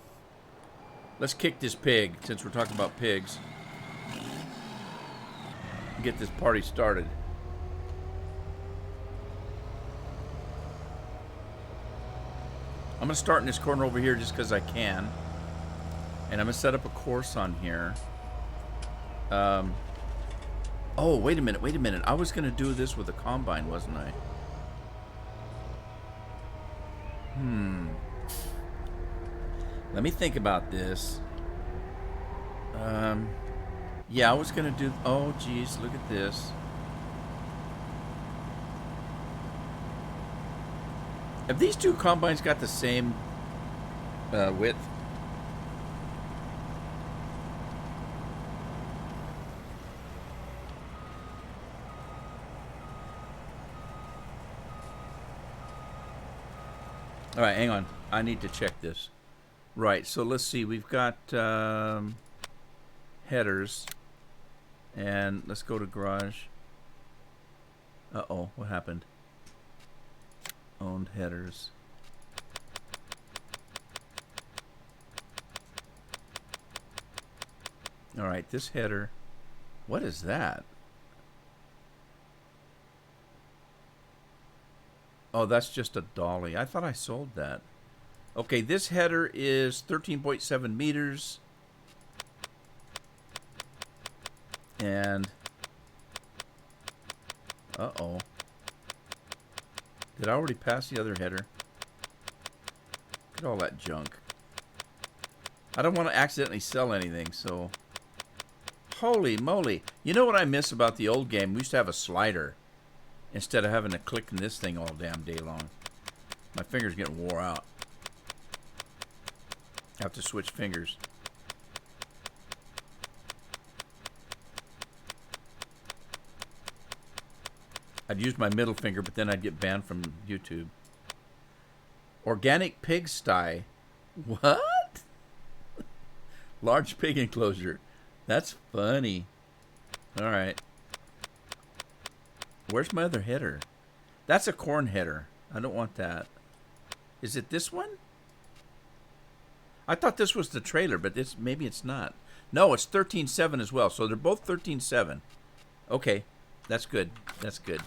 let's kick this pig, since we're talking about pigs. Get this party started. I'm going to start in this corner over here just because I can. And I'm going to set up a course on here. Oh, wait a minute. I was going to do this with a combine, wasn't I? Let me think about this. Yeah, I was going to do... Oh, geez, look at this. Have these two combines got the same width? All right, hang on. I need to check this. Right, so let's see. We've got headers. And let's go to garage. Uh-oh, what happened? Owned headers. All right, this header. What is that? Oh, that's just a dolly. I thought I sold that. Okay, this header is 13.7 meters. And uh-oh. Did I already pass the other header? Look at all that junk. I don't want to accidentally sell anything, so... Holy moly. You know what I miss about the old game? We used to have a slider instead of having to click in this thing all damn day long. My fingers getting wore out. I have to switch fingers. I'd use my middle finger, but then I'd get banned from YouTube. Organic pigsty. What? Large pig enclosure. That's funny. All right. Where's my other header? That's a corn header. I don't want that. Is it this one? I thought this was the trailer, but this maybe it's not. No, it's 13.7 as well. So they're both 13.7. Okay. That's good. That's good.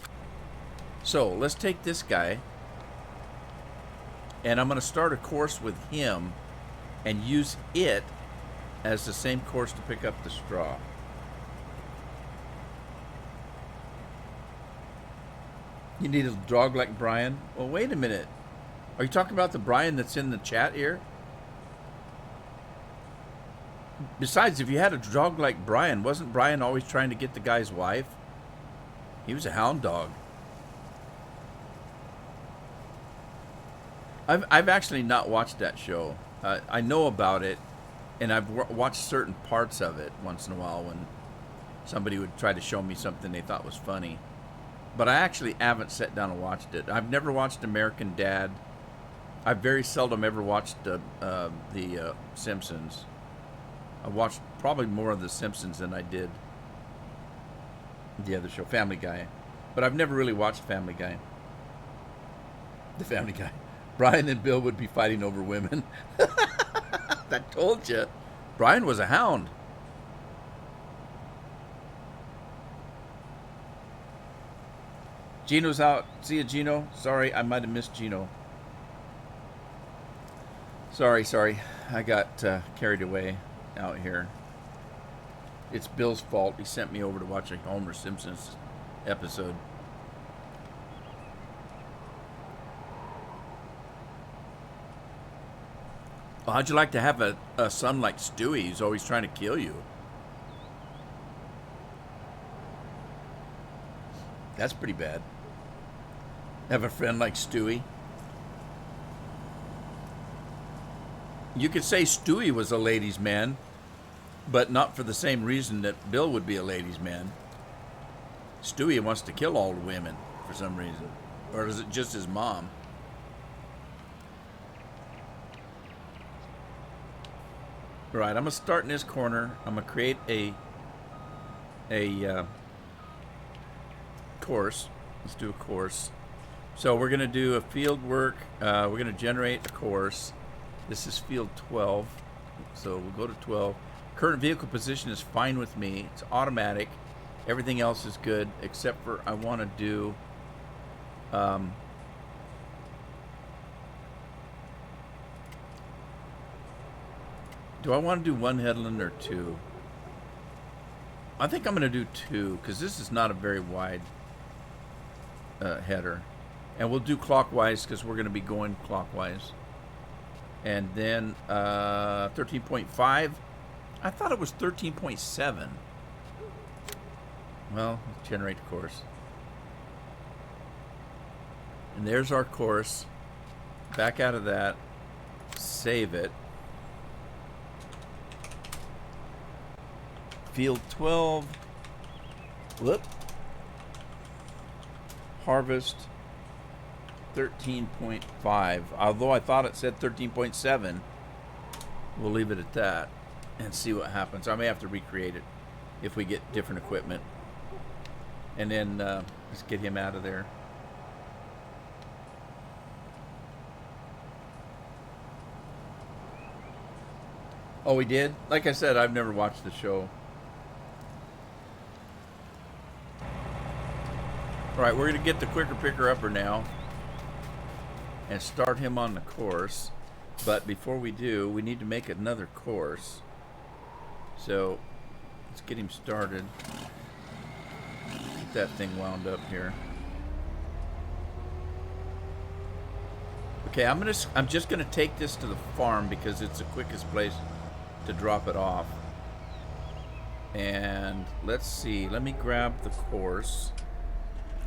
So let's take this guy. And I'm going to start a course with him and use it as the same course to pick up the straw. You need a dog like Brian? Well, wait a minute. Are you talking about the Brian that's in the chat here? Besides, if you had a dog like Brian, wasn't Brian always trying to get the guy's wife? He was a hound dog. I've actually not watched that show. I know about it, and I've watched certain parts of it once in a while when somebody would try to show me something they thought was funny. But I actually haven't sat down and watched it. I've never watched American Dad. I've very seldom ever watched the Simpsons. I watched probably more of the Simpsons than I did the other show, Family Guy. But I've never really watched Family Guy. The Family Guy. Brian and Bill would be fighting over women. I told you. Brian was a hound. Gino's out. See you, Gino. Sorry, I might have missed Gino. Sorry. I got carried away out here. It's Bill's fault. He sent me over to watch a Homer Simpson's episode. Well, how'd you like to have a son like Stewie who's always trying to kill you? That's pretty bad. Have a friend like Stewie. You could say Stewie was a ladies' man, but not for the same reason that Bill would be a ladies' man. Stewie wants to kill all the women for some reason. Or is it just his mom? Right, I'm going to start in this corner. I'm going to create a course. Let's do a course. So we're going to do a field work. We're going to generate a course. This is field 12. So we'll go to 12. Current vehicle position is fine with me. It's automatic. Everything else is good, except for I want to do do I want to do one headland or two? I think I'm going to do two because this is not a very wide header. And we'll do clockwise because we're going to be going clockwise. And then 13.5. I thought it was 13.7. Well, let's generate the course. And there's our course. Back out of that. Save it. Field 12. Whoop. Harvest 13.5. Although I thought it said 13.7. We'll leave it at that and see what happens. I may have to recreate it if we get different equipment. And then let's get him out of there. Oh, we did? Like I said, I've never watched the show. Alright, we're going to get the quicker picker upper now and start him on the course. But before we do, we need to make another course. So let's get him started. Get that thing wound up here. Okay, I'm just gonna take this to the farm because it's the quickest place to drop it off. And let's see, let me grab the course.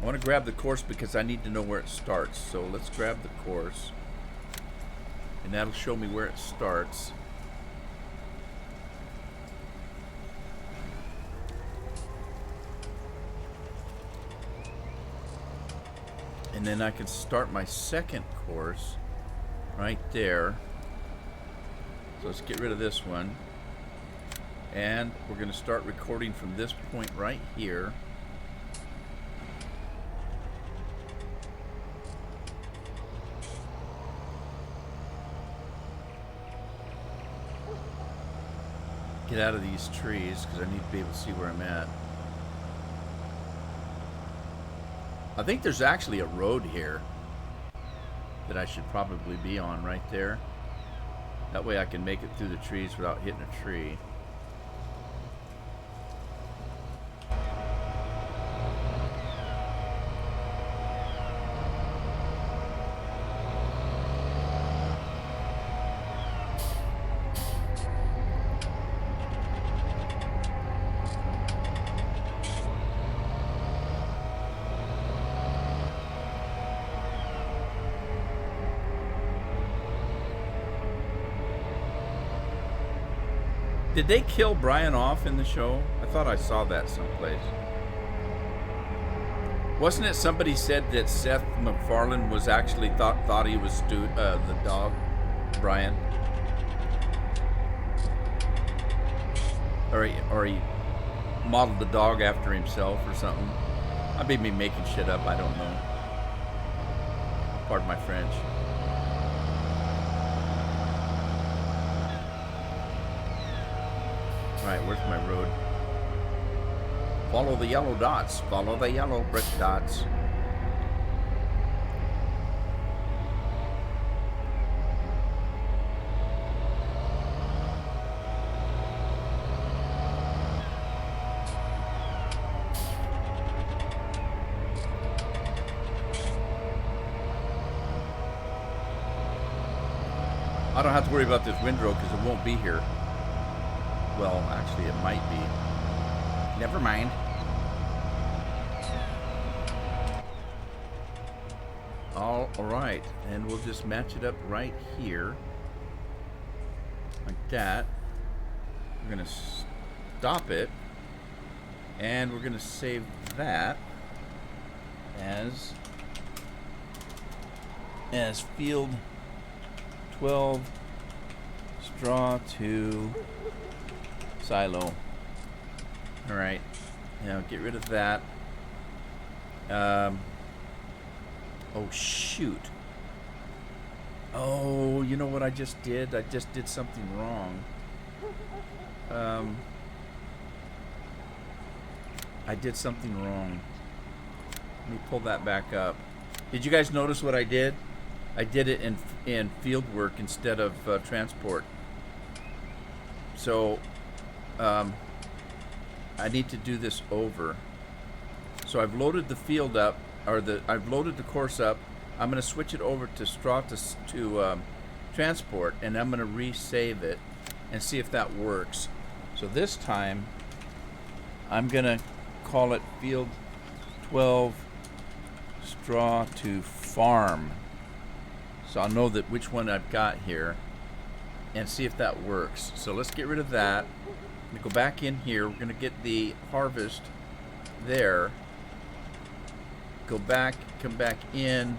I want to grab the course because I need to know where it starts. So let's grab the course. And that'll show me where it starts. And then I can start my second course right there. So let's get rid of this one. And we're going to start recording from this point right here. Get out of these trees because I need to be able to see where I'm at. I think there's actually a road here that I should probably be on right there. That way I can make it through the trees without hitting a tree. Did they kill Brian off in the show? I thought I saw that someplace. Wasn't it somebody said that Seth MacFarlane was actually thought he was the dog, Brian? Or he modeled the dog after himself or something. I may be making shit up. I don't know. Pardon my French. All right, where's my road? Follow the yellow dots. Follow the yellow brick dots. I don't have to worry about this windrow because it won't be here. Well, actually, it might be. Never mind. All right, and we'll just match it up right here, like that. We're gonna stop it, and we're gonna save that as field 12 straw to silo. All right, now get rid of that. Oh shoot. Oh, you know what I just did? I just did something wrong. I did something wrong. Let me pull that back up. Did you guys notice what I did? I did it in field work instead of transport. So I need to do this over. So I've loaded the field up, or I've loaded the course up. I'm going to switch it over to straw to transport, and I'm going to resave it and see if that works. So this time I'm going to call it field 12 straw to farm. So I'll know that which one I've got here and see if that works. So let's get rid of that. I'm going to go back in here. We're going to get the harvest there. Go back, come back in,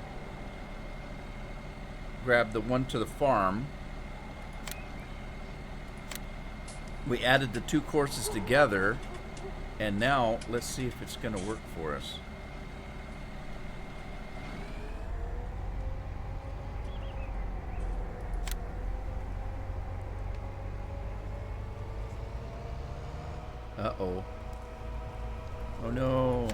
grab the one to the farm. We added the two courses together, and now let's see if it's going to work for us. Uh-oh. Oh no.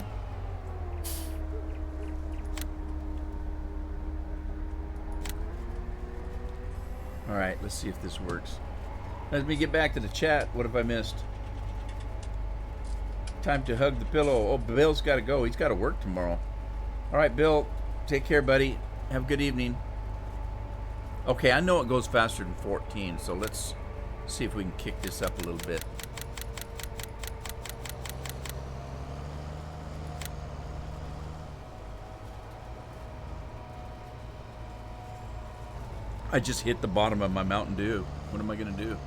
All right, let's see if this works. Let me get back to the chat. What have I missed? Time to hug the pillow. Oh, Bill's got to go. He's got to work tomorrow. All right, Bill, take care, buddy. Have a good evening. Okay, I know it goes faster than 14, so let's see if we can kick this up a little bit. I just hit the bottom of my Mountain Dew. What am I going to do?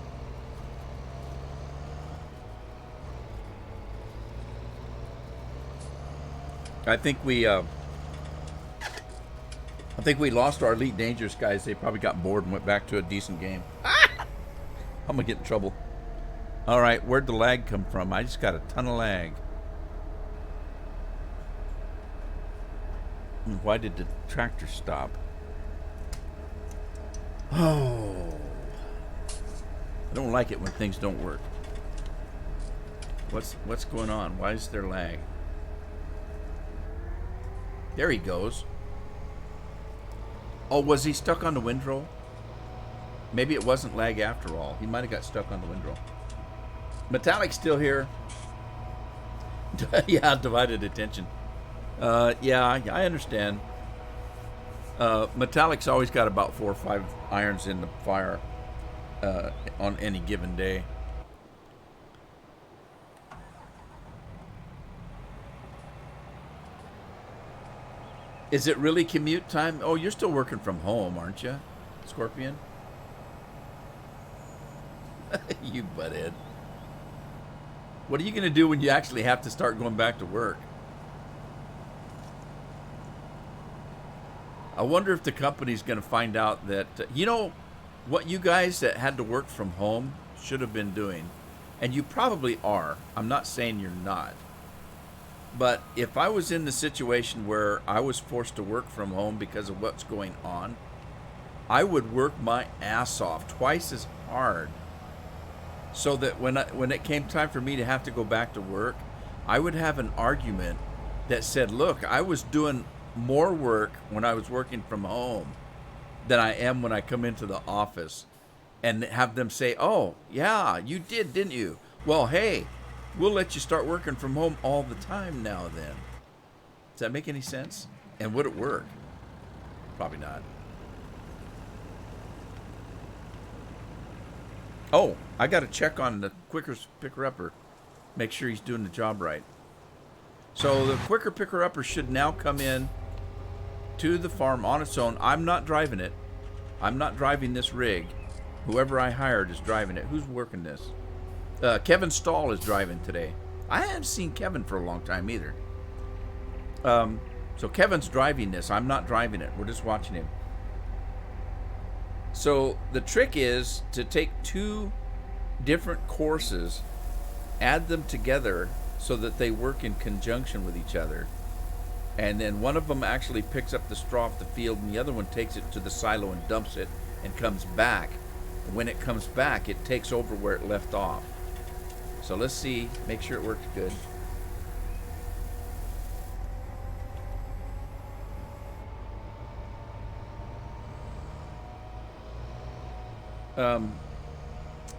I think we lost our Elite Dangerous guys. They probably got bored and went back to a decent game. I'm going to get in trouble. All right, where'd the lag come from? I just got a ton of lag. And why did the tractor stop? Oh, I don't like it when things don't work. What's going on? Why is there lag? There he goes. Oh, was he stuck on the windrow? Maybe it wasn't lag after all. He might have got stuck on the windrow. Metallic's still here. Yeah, divided attention. Yeah, I understand. Metallic's always got about 4 or 5 irons in the fire on any given day. Is it really commute time? Oh, you're still working from home, aren't you, Scorpion? You butthead. What are you going to do when you actually have to start going back to work? I wonder if the company's going to find out that, what you guys that had to work from home should have been doing, and you probably are. I'm not saying you're not. But if I was in the situation where I was forced to work from home because of what's going on, I would work my ass off twice as hard so that when it came time for me to have to go back to work, I would have an argument that said, look, I was doing more work when I was working from home than I am when I come into the office, and have them say, oh, yeah, you did, didn't you? Well, hey, we'll let you start working from home all the time now then. Does that make any sense? And would it work? Probably not. Oh, I got to check on the Quicker Picker-Upper. Make sure he's doing the job right. So the Quicker Picker-Upper should now come in to the farm on its own. I'm not driving it. I'm not driving this rig. Whoever I hired is driving it. Who's working this? Kevin Stahl is driving today. I haven't seen Kevin for a long time either. So Kevin's driving this. I'm not driving it. We're just watching him. So the trick is to take two different courses, add them together so that they work in conjunction with each other. And then one of them actually picks up the straw off the field, and the other one takes it to the silo and dumps it and comes back. And when it comes back, it takes over where it left off. So let's see, make sure it works good.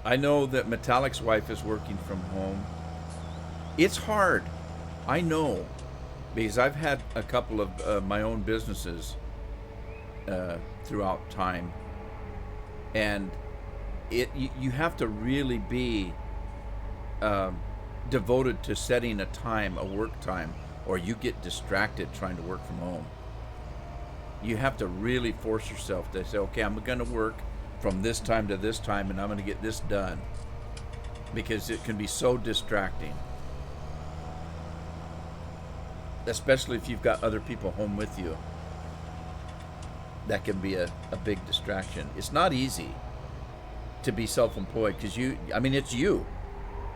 I know that Metallic's wife is working from home. It's hard. I know. Because I've had a couple of my own businesses throughout time. And you have to really be devoted to setting a time, a work time, or you get distracted trying to work from home. You have to really force yourself to say, okay, I'm going to work from this time to this time, and I'm going to get this done, because it can be so distracting, especially if you've got other people home with you. That can be a big distraction. It's not easy to be self-employed, because it's you.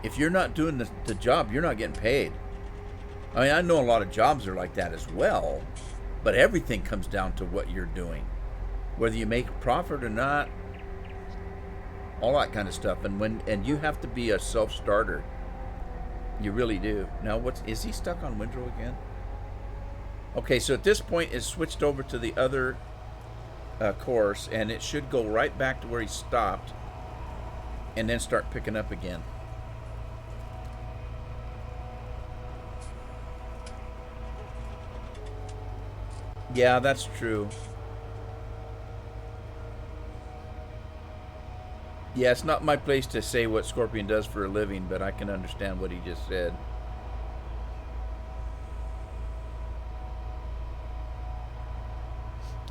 If you're not doing the job, you're not getting paid. I mean, I know a lot of jobs are like that as well, but everything comes down to what you're doing, whether you make a profit or not, all that kind of stuff. And you have to be a self-starter. You really do. Now, is he stuck on Windrow again? Okay, so at this point, it's switched over to the other course, and it should go right back to where he stopped, and then start picking up again. Yeah, that's true. Yeah, it's not my place to say what Scorpion does for a living, but I can understand what he just said.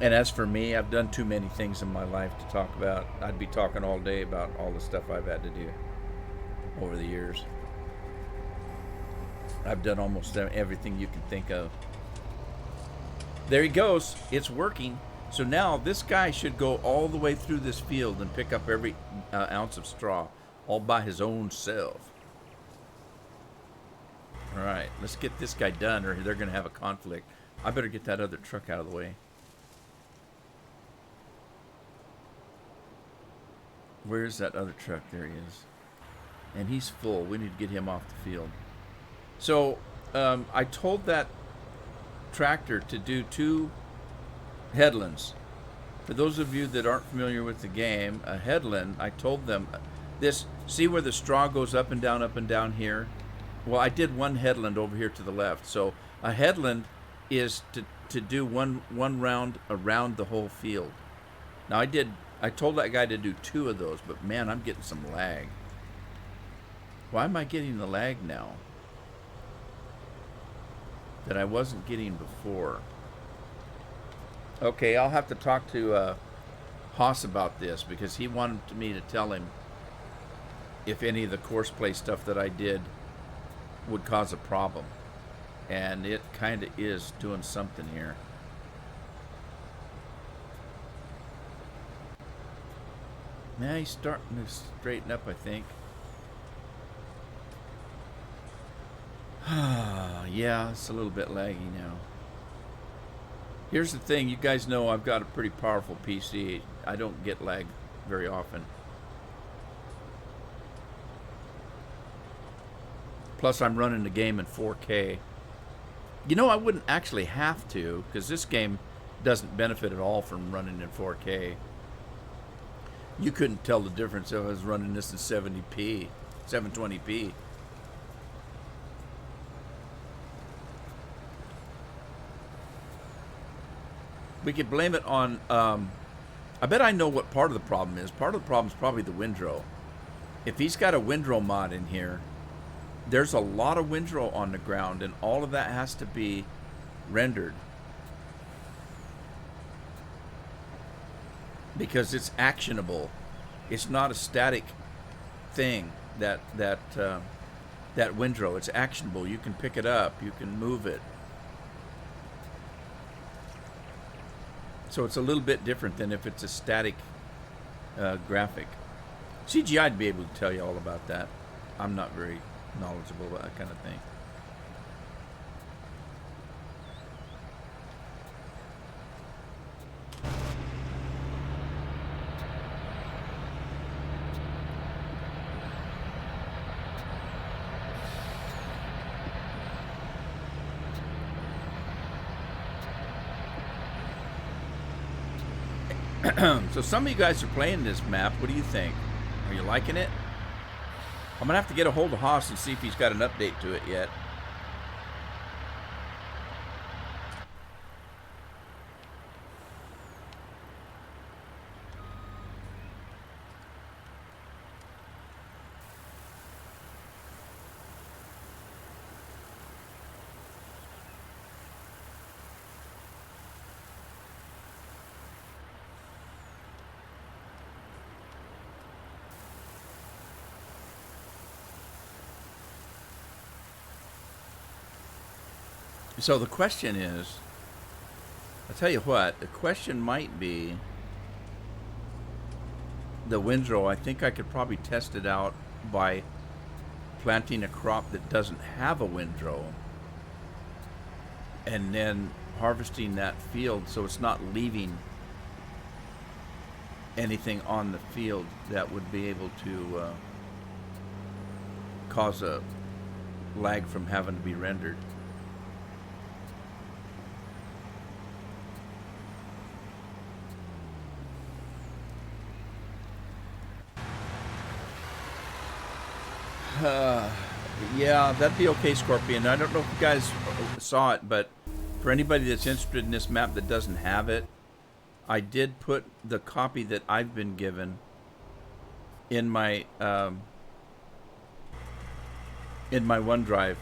And as for me, I've done too many things in my life to talk about. I'd be talking all day about all the stuff I've had to do over the years. I've done almost everything you can think of. There he goes. It's working. So now this guy should go all the way through this field and pick up every ounce of straw all by his own self. All right, let's get this guy done, or they're going to have a conflict. I better get that other truck out of the way. Where's that other truck? There he is. And he's full. We need to get him off the field. So I told that tractor to do 2 headlands. For those of you that aren't familiar with the game, a headland, I told them this, see where the straw goes up and down here? Well, I did 1 headland over here to the left. So a headland is to do one round around the whole field. Now I told that guy to do 2 of those, but man, I'm getting some lag. Why am I getting the lag now that I wasn't getting before? Okay, I'll have to talk to Haas about this, because he wanted me to tell him if any of the course play stuff that I did would cause a problem. And it kind of is doing something here. Now he's starting to straighten up, I think. Yeah, it's a little bit laggy now. Here's the thing, you guys know I've got a pretty powerful PC. I don't get lag very often. Plus I'm running the game in 4K. You know, I wouldn't actually have to, because this game doesn't benefit at all from running in 4K. You couldn't tell the difference if I was running this in 70p, 720p. We could blame it on, I bet I know what part of the problem is. Part of the problem is probably the windrow. If he's got a windrow mod in here, there's a lot of windrow on the ground, and all of that has to be rendered. Because it's actionable. It's not a static thing, that windrow. It's actionable. You can pick it up. You can move it. So it's a little bit different than if it's a static graphic. CGI would be able to tell you all about that. I'm not very knowledgeable about that kind of thing. So some of you guys are playing this map. What do you think? Are you liking it? I'm going to have to get a hold of Haas and see if he's got an update to it yet. So the question is, I'll tell you what, the question might be the windrow. I think I could probably test it out by planting a crop that doesn't have a windrow and then harvesting that field so it's not leaving anything on the field that would be able to cause a lag from having to be rendered. Yeah, that'd be okay, Scorpion. I don't know if you guys saw it, but for anybody that's interested in this map that doesn't have it, I did put the copy that I've been given in my OneDrive,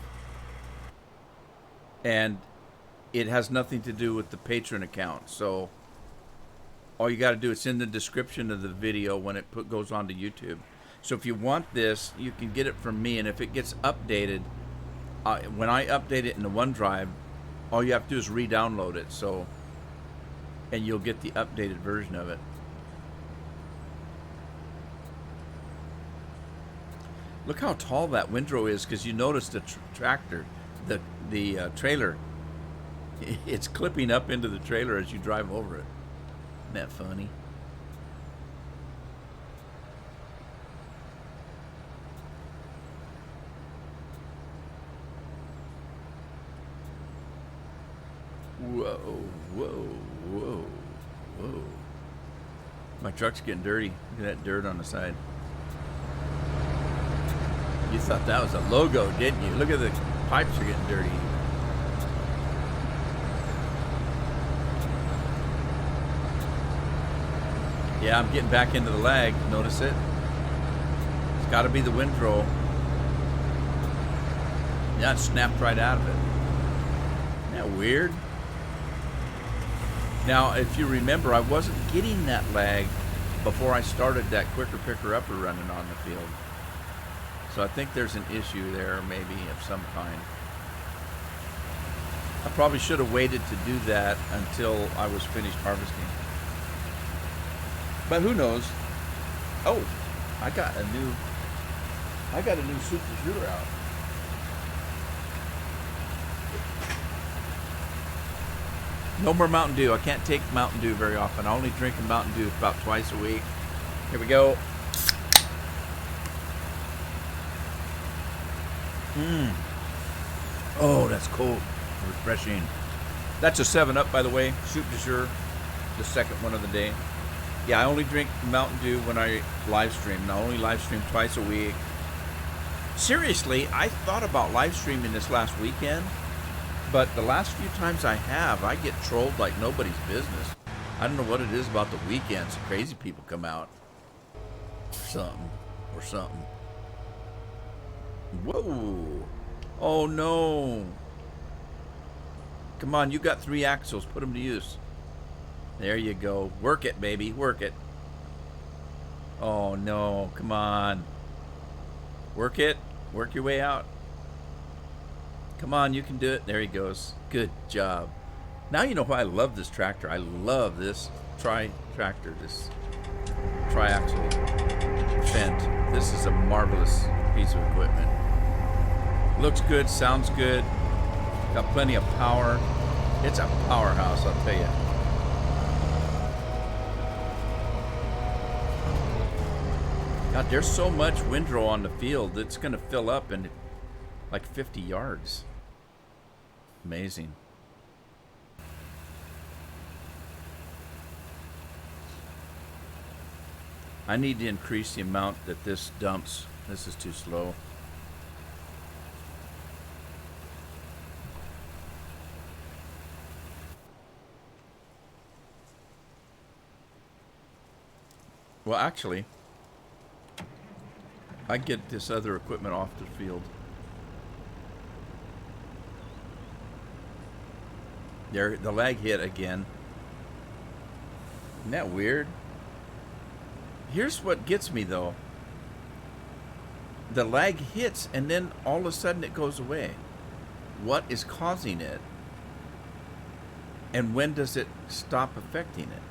and it has nothing to do with the patron account. So all you got to do, it's in the description of the video when it goes on to YouTube. So if you want this, you can get it from me, and if it gets updated, when I update it in the OneDrive, all you have to do is re-download it. So, and you'll get the updated version of it. Look how tall that windrow is, because you notice the tractor, the trailer, it's clipping up into the trailer as you drive over it. Isn't that funny? Whoa, whoa, whoa, whoa. My truck's getting dirty. Look at that dirt on the side. You thought that was a logo, didn't you? Look at the pipes are getting dirty. Yeah, I'm getting back into the lag. Notice it? It's got to be the windrow. Yeah, it snapped right out of it. Isn't that weird? Now, if you remember, I wasn't getting that lag before I started that quicker picker upper running on the field. So I think there's an issue there, maybe of some kind. I probably should have waited to do that until I was finished harvesting. But who knows? Oh, I got a new soup du jour out. No more Mountain Dew. I can't take Mountain Dew very often. I only drink a Mountain Dew about twice a week. Here we go. Oh, that's cold. Refreshing. That's a 7-Up, by the way. Soup du jour. The second one of the day. Yeah, I only drink Mountain Dew when I live stream. And I only live stream twice a week. Seriously, I thought about live streaming this last weekend. But the last few times I have, I get trolled like nobody's business. I don't know what it is about the weekends. Crazy people come out. Or something. Whoa. Oh, no. Come on, you got 3 axles. Put them to use. There you go. Work it, baby. Work it. Oh, no. Come on. Work it. Work your way out. Come on, you can do it. There he goes. Good job. Now you know why I love this tractor. I love this tractor, this tri-axle Fendt. This is a marvelous piece of equipment. Looks good, sounds good. Got plenty of power. It's a powerhouse, I'll tell you. God, there's so much windrow on the field. It's going to fill up in like 50 yards. Amazing. I need to increase the amount that this dumps. This is too slow. Well, actually, I get this other equipment off the field. There, the lag hit again. Isn't that weird? Here's what gets me though. The lag hits and then all of a sudden it goes away. What is causing it? And when does it stop affecting it?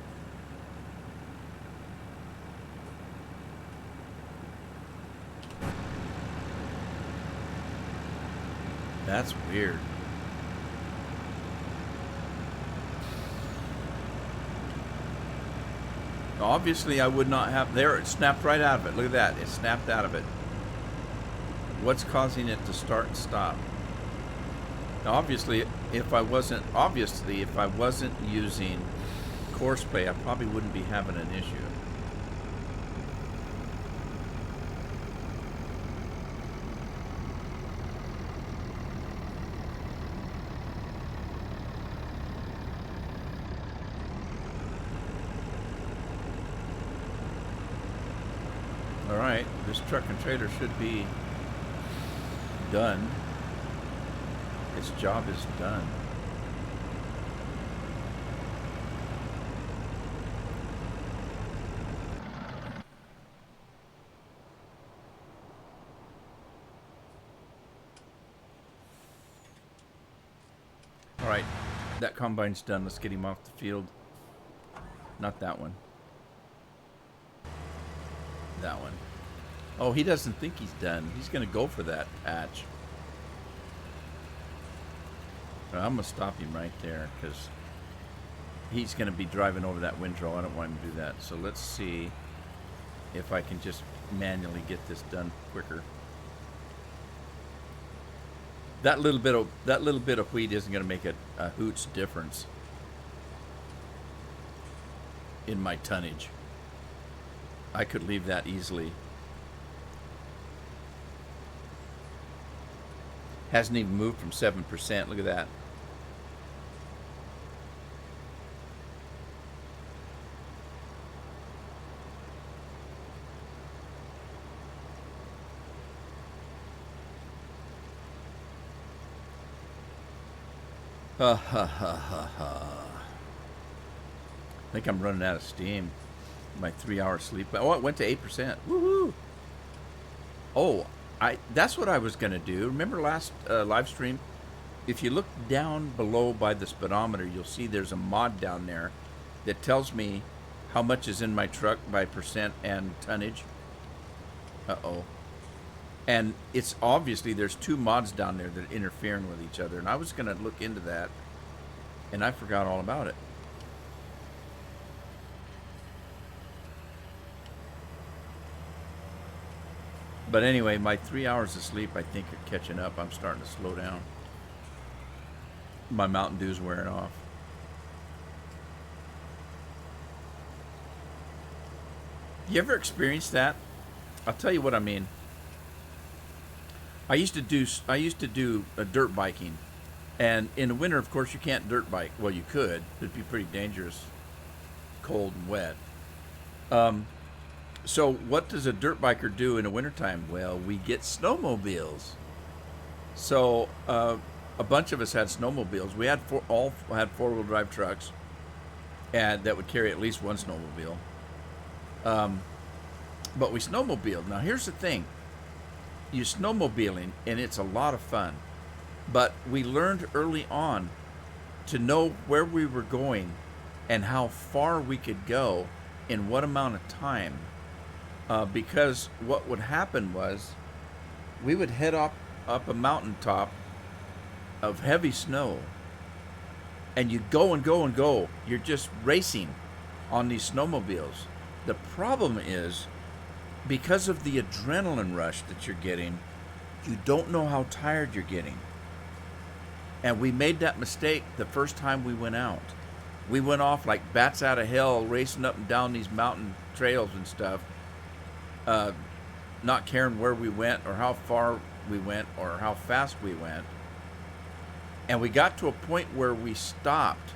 That's weird. Obviously, I would not have... There, it snapped right out of it. Look at that. It snapped out of it. What's causing it to start and stop? Now, obviously, if I wasn't using course play, I probably wouldn't be having an issue. Alright, this truck and trailer should be done. Its job is done. Alright, that combine's done. Let's get him off the field. Not that one. That one. Oh, he doesn't think he's done. He's going to go for that patch. But I'm going to stop him right there because he's going to be driving over that windrow. I don't want him to do that. So let's see if I can just manually get this done quicker. That little bit of wheat isn't going to make a hoot's difference in my tonnage. I could leave that easily. Hasn't even moved from 7%. Look at that. Ha ha ha ha ha. I think I'm running out of steam. My 3-hour sleep. Oh, it went to 8%. Woohoo! Oh, That's what I was gonna do. Remember last live stream? If you look down below by the speedometer, you'll see there's a mod down there that tells me how much is in my truck by percent and tonnage. Uh-oh. And it's obviously there's two mods down there that are interfering with each other. And I was going to look into that, and I forgot all about it. But anyway, my 3 hours of sleep, I think, are catching up. I'm starting to slow down. My Mountain Dew's wearing off. You ever experienced that? I'll tell you what I mean. I used to do dirt biking, and in the winter, of course, you can't dirt bike. Well, you could. It'd be pretty dangerous, cold and wet. So what does a dirt biker do in the wintertime? Well, we get snowmobiles. So a bunch of us had snowmobiles. We had all had four-wheel drive trucks, and that would carry at least one snowmobile. But we snowmobiled. Now here's the thing: you snowmobiling, and it's a lot of fun. But we learned early on to know where we were going and how far we could go in what amount of time. Because what would happen was we would head up a mountaintop of heavy snow, and you go and go and go. You're just racing on these snowmobiles. The problem is, because of the adrenaline rush that you're getting, you don't know how tired you're getting. And we made that mistake the first time we went out. We went off like bats out of hell, racing up and down these mountain trails and stuff, not caring where we went or how far we went or how fast we went. And we got to a point where we stopped.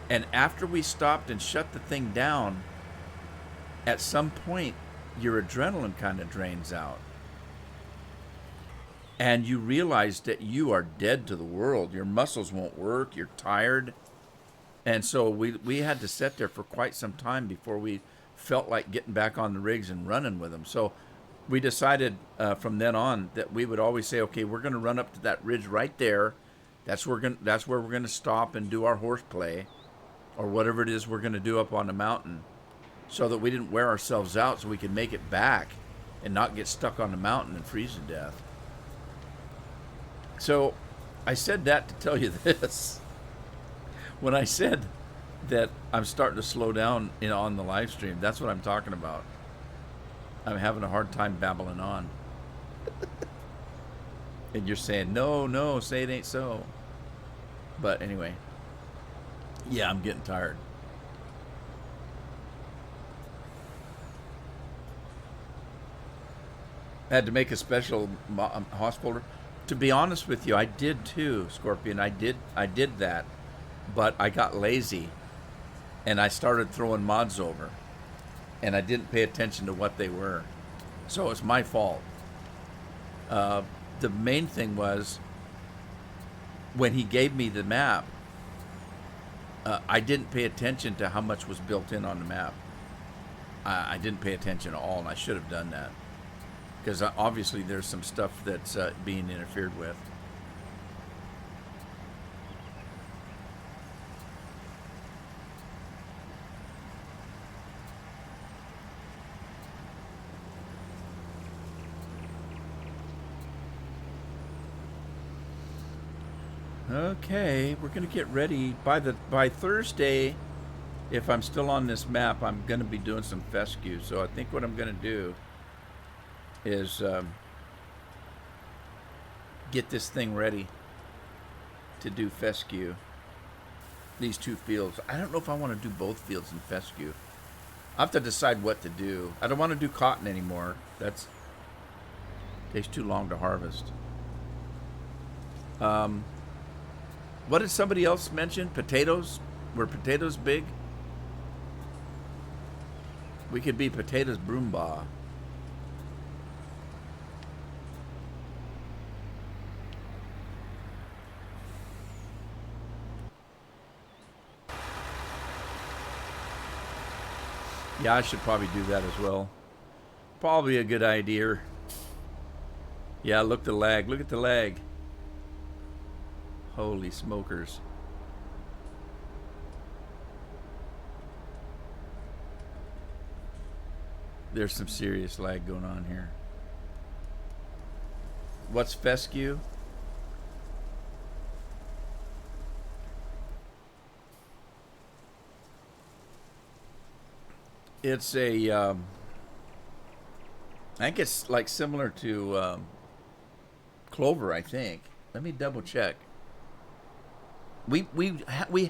And after we stopped and shut the thing down, at some point, your adrenaline kind of drains out. And you realize that you are dead to the world. Your muscles won't work. You're tired. And so we had to sit there for quite some time before we felt like getting back on the rigs and running with them. So we decided from then on that we would always say, okay, we're going to run up to that ridge right there. That's where we're going to stop and do our horseplay or whatever it is we're going to do up on the mountain, so that we didn't wear ourselves out, so we could make it back and not get stuck on the mountain and freeze to death. So I said that to tell you this. When I said that I'm starting to slow down on the live stream, that's what I'm talking about. I'm having a hard time babbling on. And you're saying, no, say it ain't so. But anyway, yeah, I'm getting tired. I had to make a special hoss folder. To be honest with you, I did too, Scorpion. I did that, but I got lazy, and I started throwing mods over, and I didn't pay attention to what they were. So it's my fault. The main thing was, when he gave me the map, I didn't pay attention to how much was built in on the map. I didn't pay attention at all, and I should have done that. Because obviously there's some stuff that's being interfered with. Okay, we're gonna get ready by Thursday. If I'm still on this map, I'm gonna be doing some fescue. So I think what I'm gonna do is get this thing ready to do fescue. These two fields. I don't know if I want to do both fields in fescue. I have to decide what to do. I don't want to do cotton anymore. That's takes too long to harvest. What did somebody else mention? Potatoes? Were potatoes big? We could be potatoes broomba. Yeah, I should probably do that as well. Probably a good idea. Yeah, look the lag. Look at the lag. Holy smokers. There's some serious lag going on here. What's fescue? It's a, I think it's like similar to clover. I think. Let me double check. We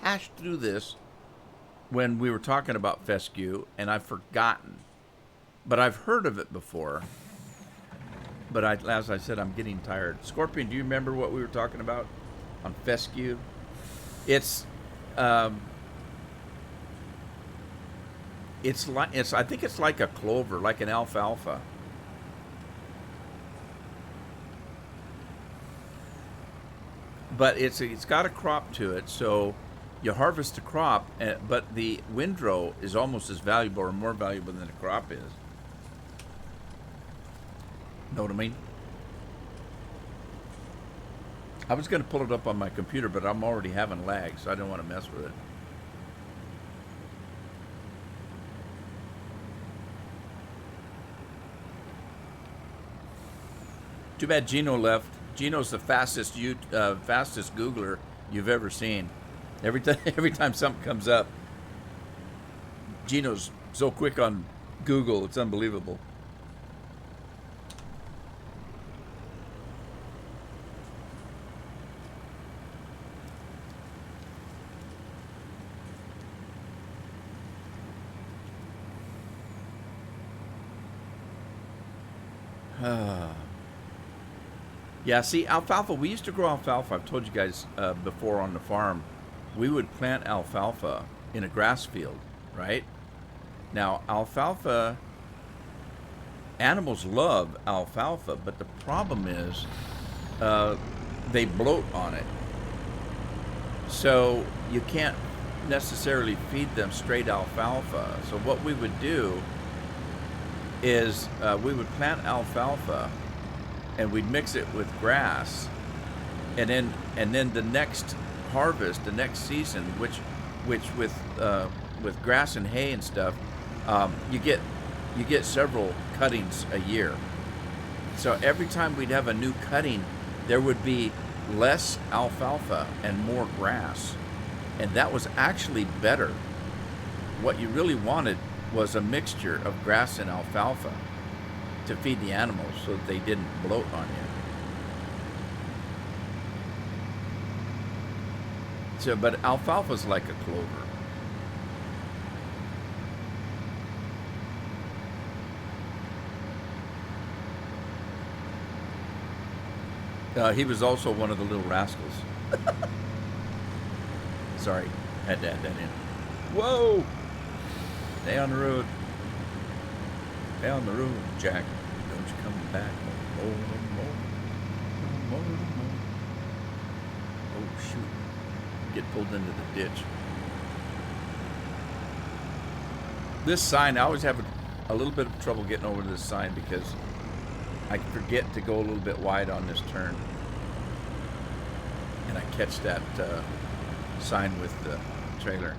hashed through this when we were talking about fescue, and I've forgotten, but I've heard of it before. But as I said, I'm getting tired. Scorpion, do you remember what we were talking about on fescue? It's like I think it's like a clover, like an alfalfa. But it's got a crop to it, so you harvest the crop, but the windrow is almost as valuable or more valuable than the crop is. Know what I mean? I was going to pull it up on my computer, but I'm already having lag, so I don't want to mess with it. Too bad Gino left. Gino's the fastest Googler you've ever seen. Every time something comes up, Gino's so quick on Google, it's unbelievable. Yeah, see, alfalfa, we used to grow alfalfa. I've told you guys before on the farm. We would plant alfalfa in a grass field, right? Now, alfalfa, animals love alfalfa, but the problem is they bloat on it. So you can't necessarily feed them straight alfalfa. So what we would do is we would plant alfalfa and we'd mix it with grass, and then the next harvest, the next season, which with grass and hay and stuff, you get several cuttings a year. So every time we'd have a new cutting, there would be less alfalfa and more grass, and that was actually better. What you really wanted was a mixture of grass and alfalfa to feed the animals so that they didn't bloat on you. So, but alfalfa's like a clover. He was also one of the little rascals. Sorry, had to add that in. Whoa! Stay on the road. Stay on the road, Jack. Don't you come back no more, no more, no more, no more. Oh, shoot. Get pulled into the ditch. This sign, I always have a little bit of trouble getting over this sign because I forget to go a little bit wide on this turn. And I catch that sign with the trailer.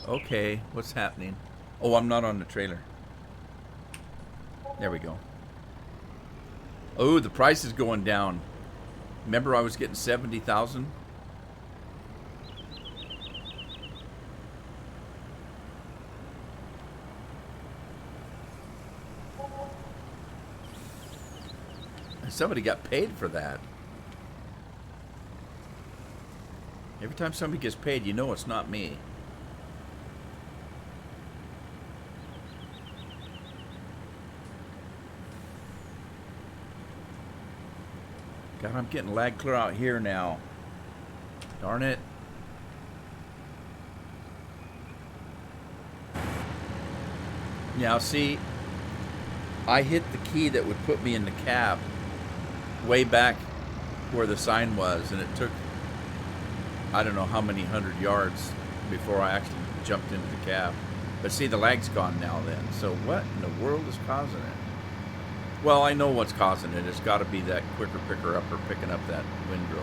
Okay, what's happening? Oh, I'm not on the trailer. There we go. Oh, the price is going down. Remember I was getting 70,000? Somebody got paid for that. Every time somebody gets paid, you know it's not me. God, I'm getting lag clear out here now. Darn it. Now, see, I hit the key that would put me in the cab, way back where the sign was, and it took I don't know how many 100 yards before I actually jumped into the cab. But see, the lag's gone now then. So what in the world is causing it? Well, I know what's causing it. It's got to be that quicker picker-upper picking up that windrow.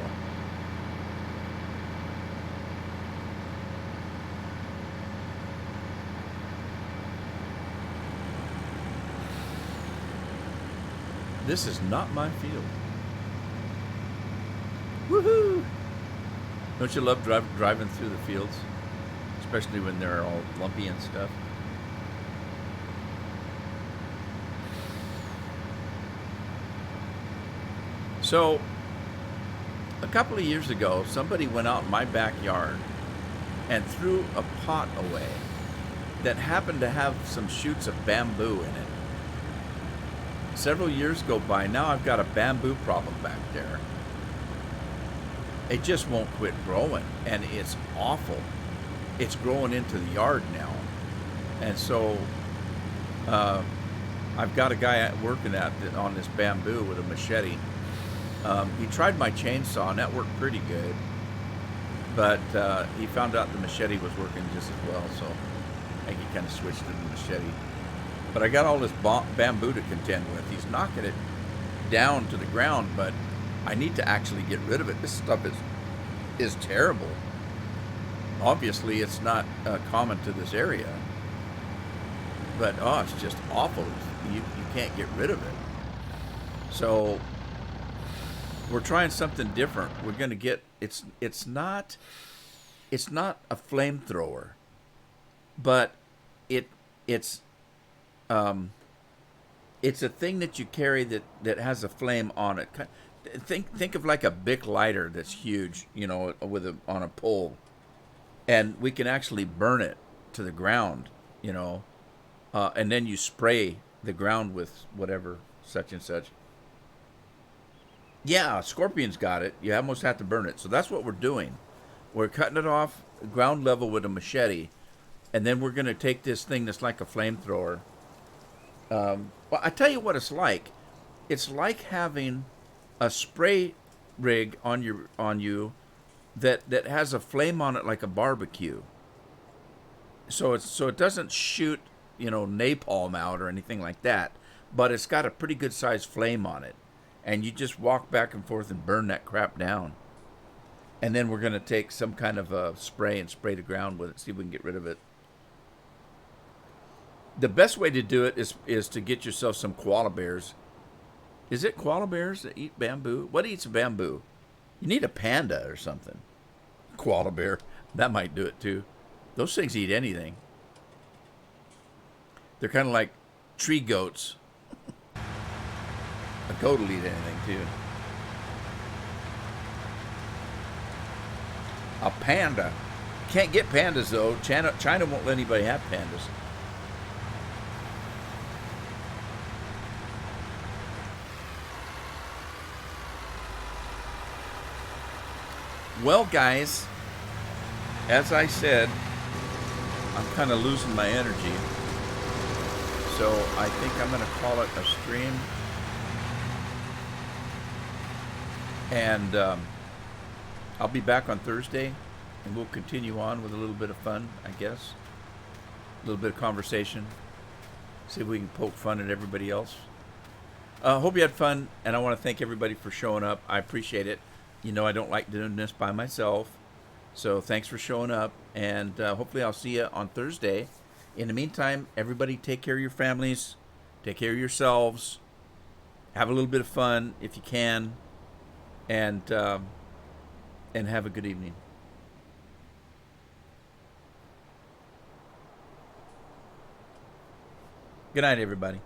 This is not my field. Woohoo! Don't you love driving through the fields? Especially when they're all lumpy and stuff. So, a couple of years ago, somebody went out in my backyard and threw a pot away that happened to have some shoots of bamboo in it. Several years go by, now I've got a bamboo problem back there. It just won't quit growing, and it's awful. It's growing into the yard now. And so I've got a guy working on this bamboo with a machete. He tried my chainsaw, and that worked pretty good. But he found out the machete was working just as well, so I think he kind of switched to the machete. But I got all this bamboo to contend with. He's knocking it down to the ground, but I need to actually get rid of it. This stuff is terrible. Obviously, it's not common to this area. But, oh, it's just awful. You can't get rid of it. So, we're trying something different. We're going to get, it's not a flamethrower, but it's a thing that you carry that has a flame on it. Think of like a Bic lighter that's huge, you know, on a pole, and we can actually burn it to the ground, you know, and then you spray the ground with whatever such and such. Yeah, scorpions got it. You almost have to burn it. So that's what we're doing. We're cutting it off ground level with a machete, and then we're going to take this thing that's like a flamethrower. Well, I tell you what it's like. It's like having a spray rig on you that has a flame on it like a barbecue. So it doesn't shoot, you know, napalm out or anything like that, but it's got a pretty good sized flame on it. And you just walk back and forth and burn that crap down. And then we're going to take some kind of a spray and spray the ground with it, see if we can get rid of it. The best way to do it is to get yourself some koala bears. Is it koala bears that eat bamboo? What eats bamboo? You need a panda or something. Koala bear. That might do it too. Those things eat anything. They're kind of like tree goats. A goat will eat anything too. A panda. Can't get pandas though. China won't let anybody have pandas. Well, guys, as I said, I'm kind of losing my energy. So I think I'm going to call it a stream. And I'll be back on Thursday, and we'll continue on with a little bit of fun, I guess. A little bit of conversation. See if we can poke fun at everybody else. Hope you had fun, and I want to thank everybody for showing up. I appreciate it. You know I don't like doing this by myself. So thanks for showing up, and hopefully I'll see you on Thursday. In the meantime, everybody take care of your families. Take care of yourselves. Have a little bit of fun if you can. And have a good evening. Good night, everybody.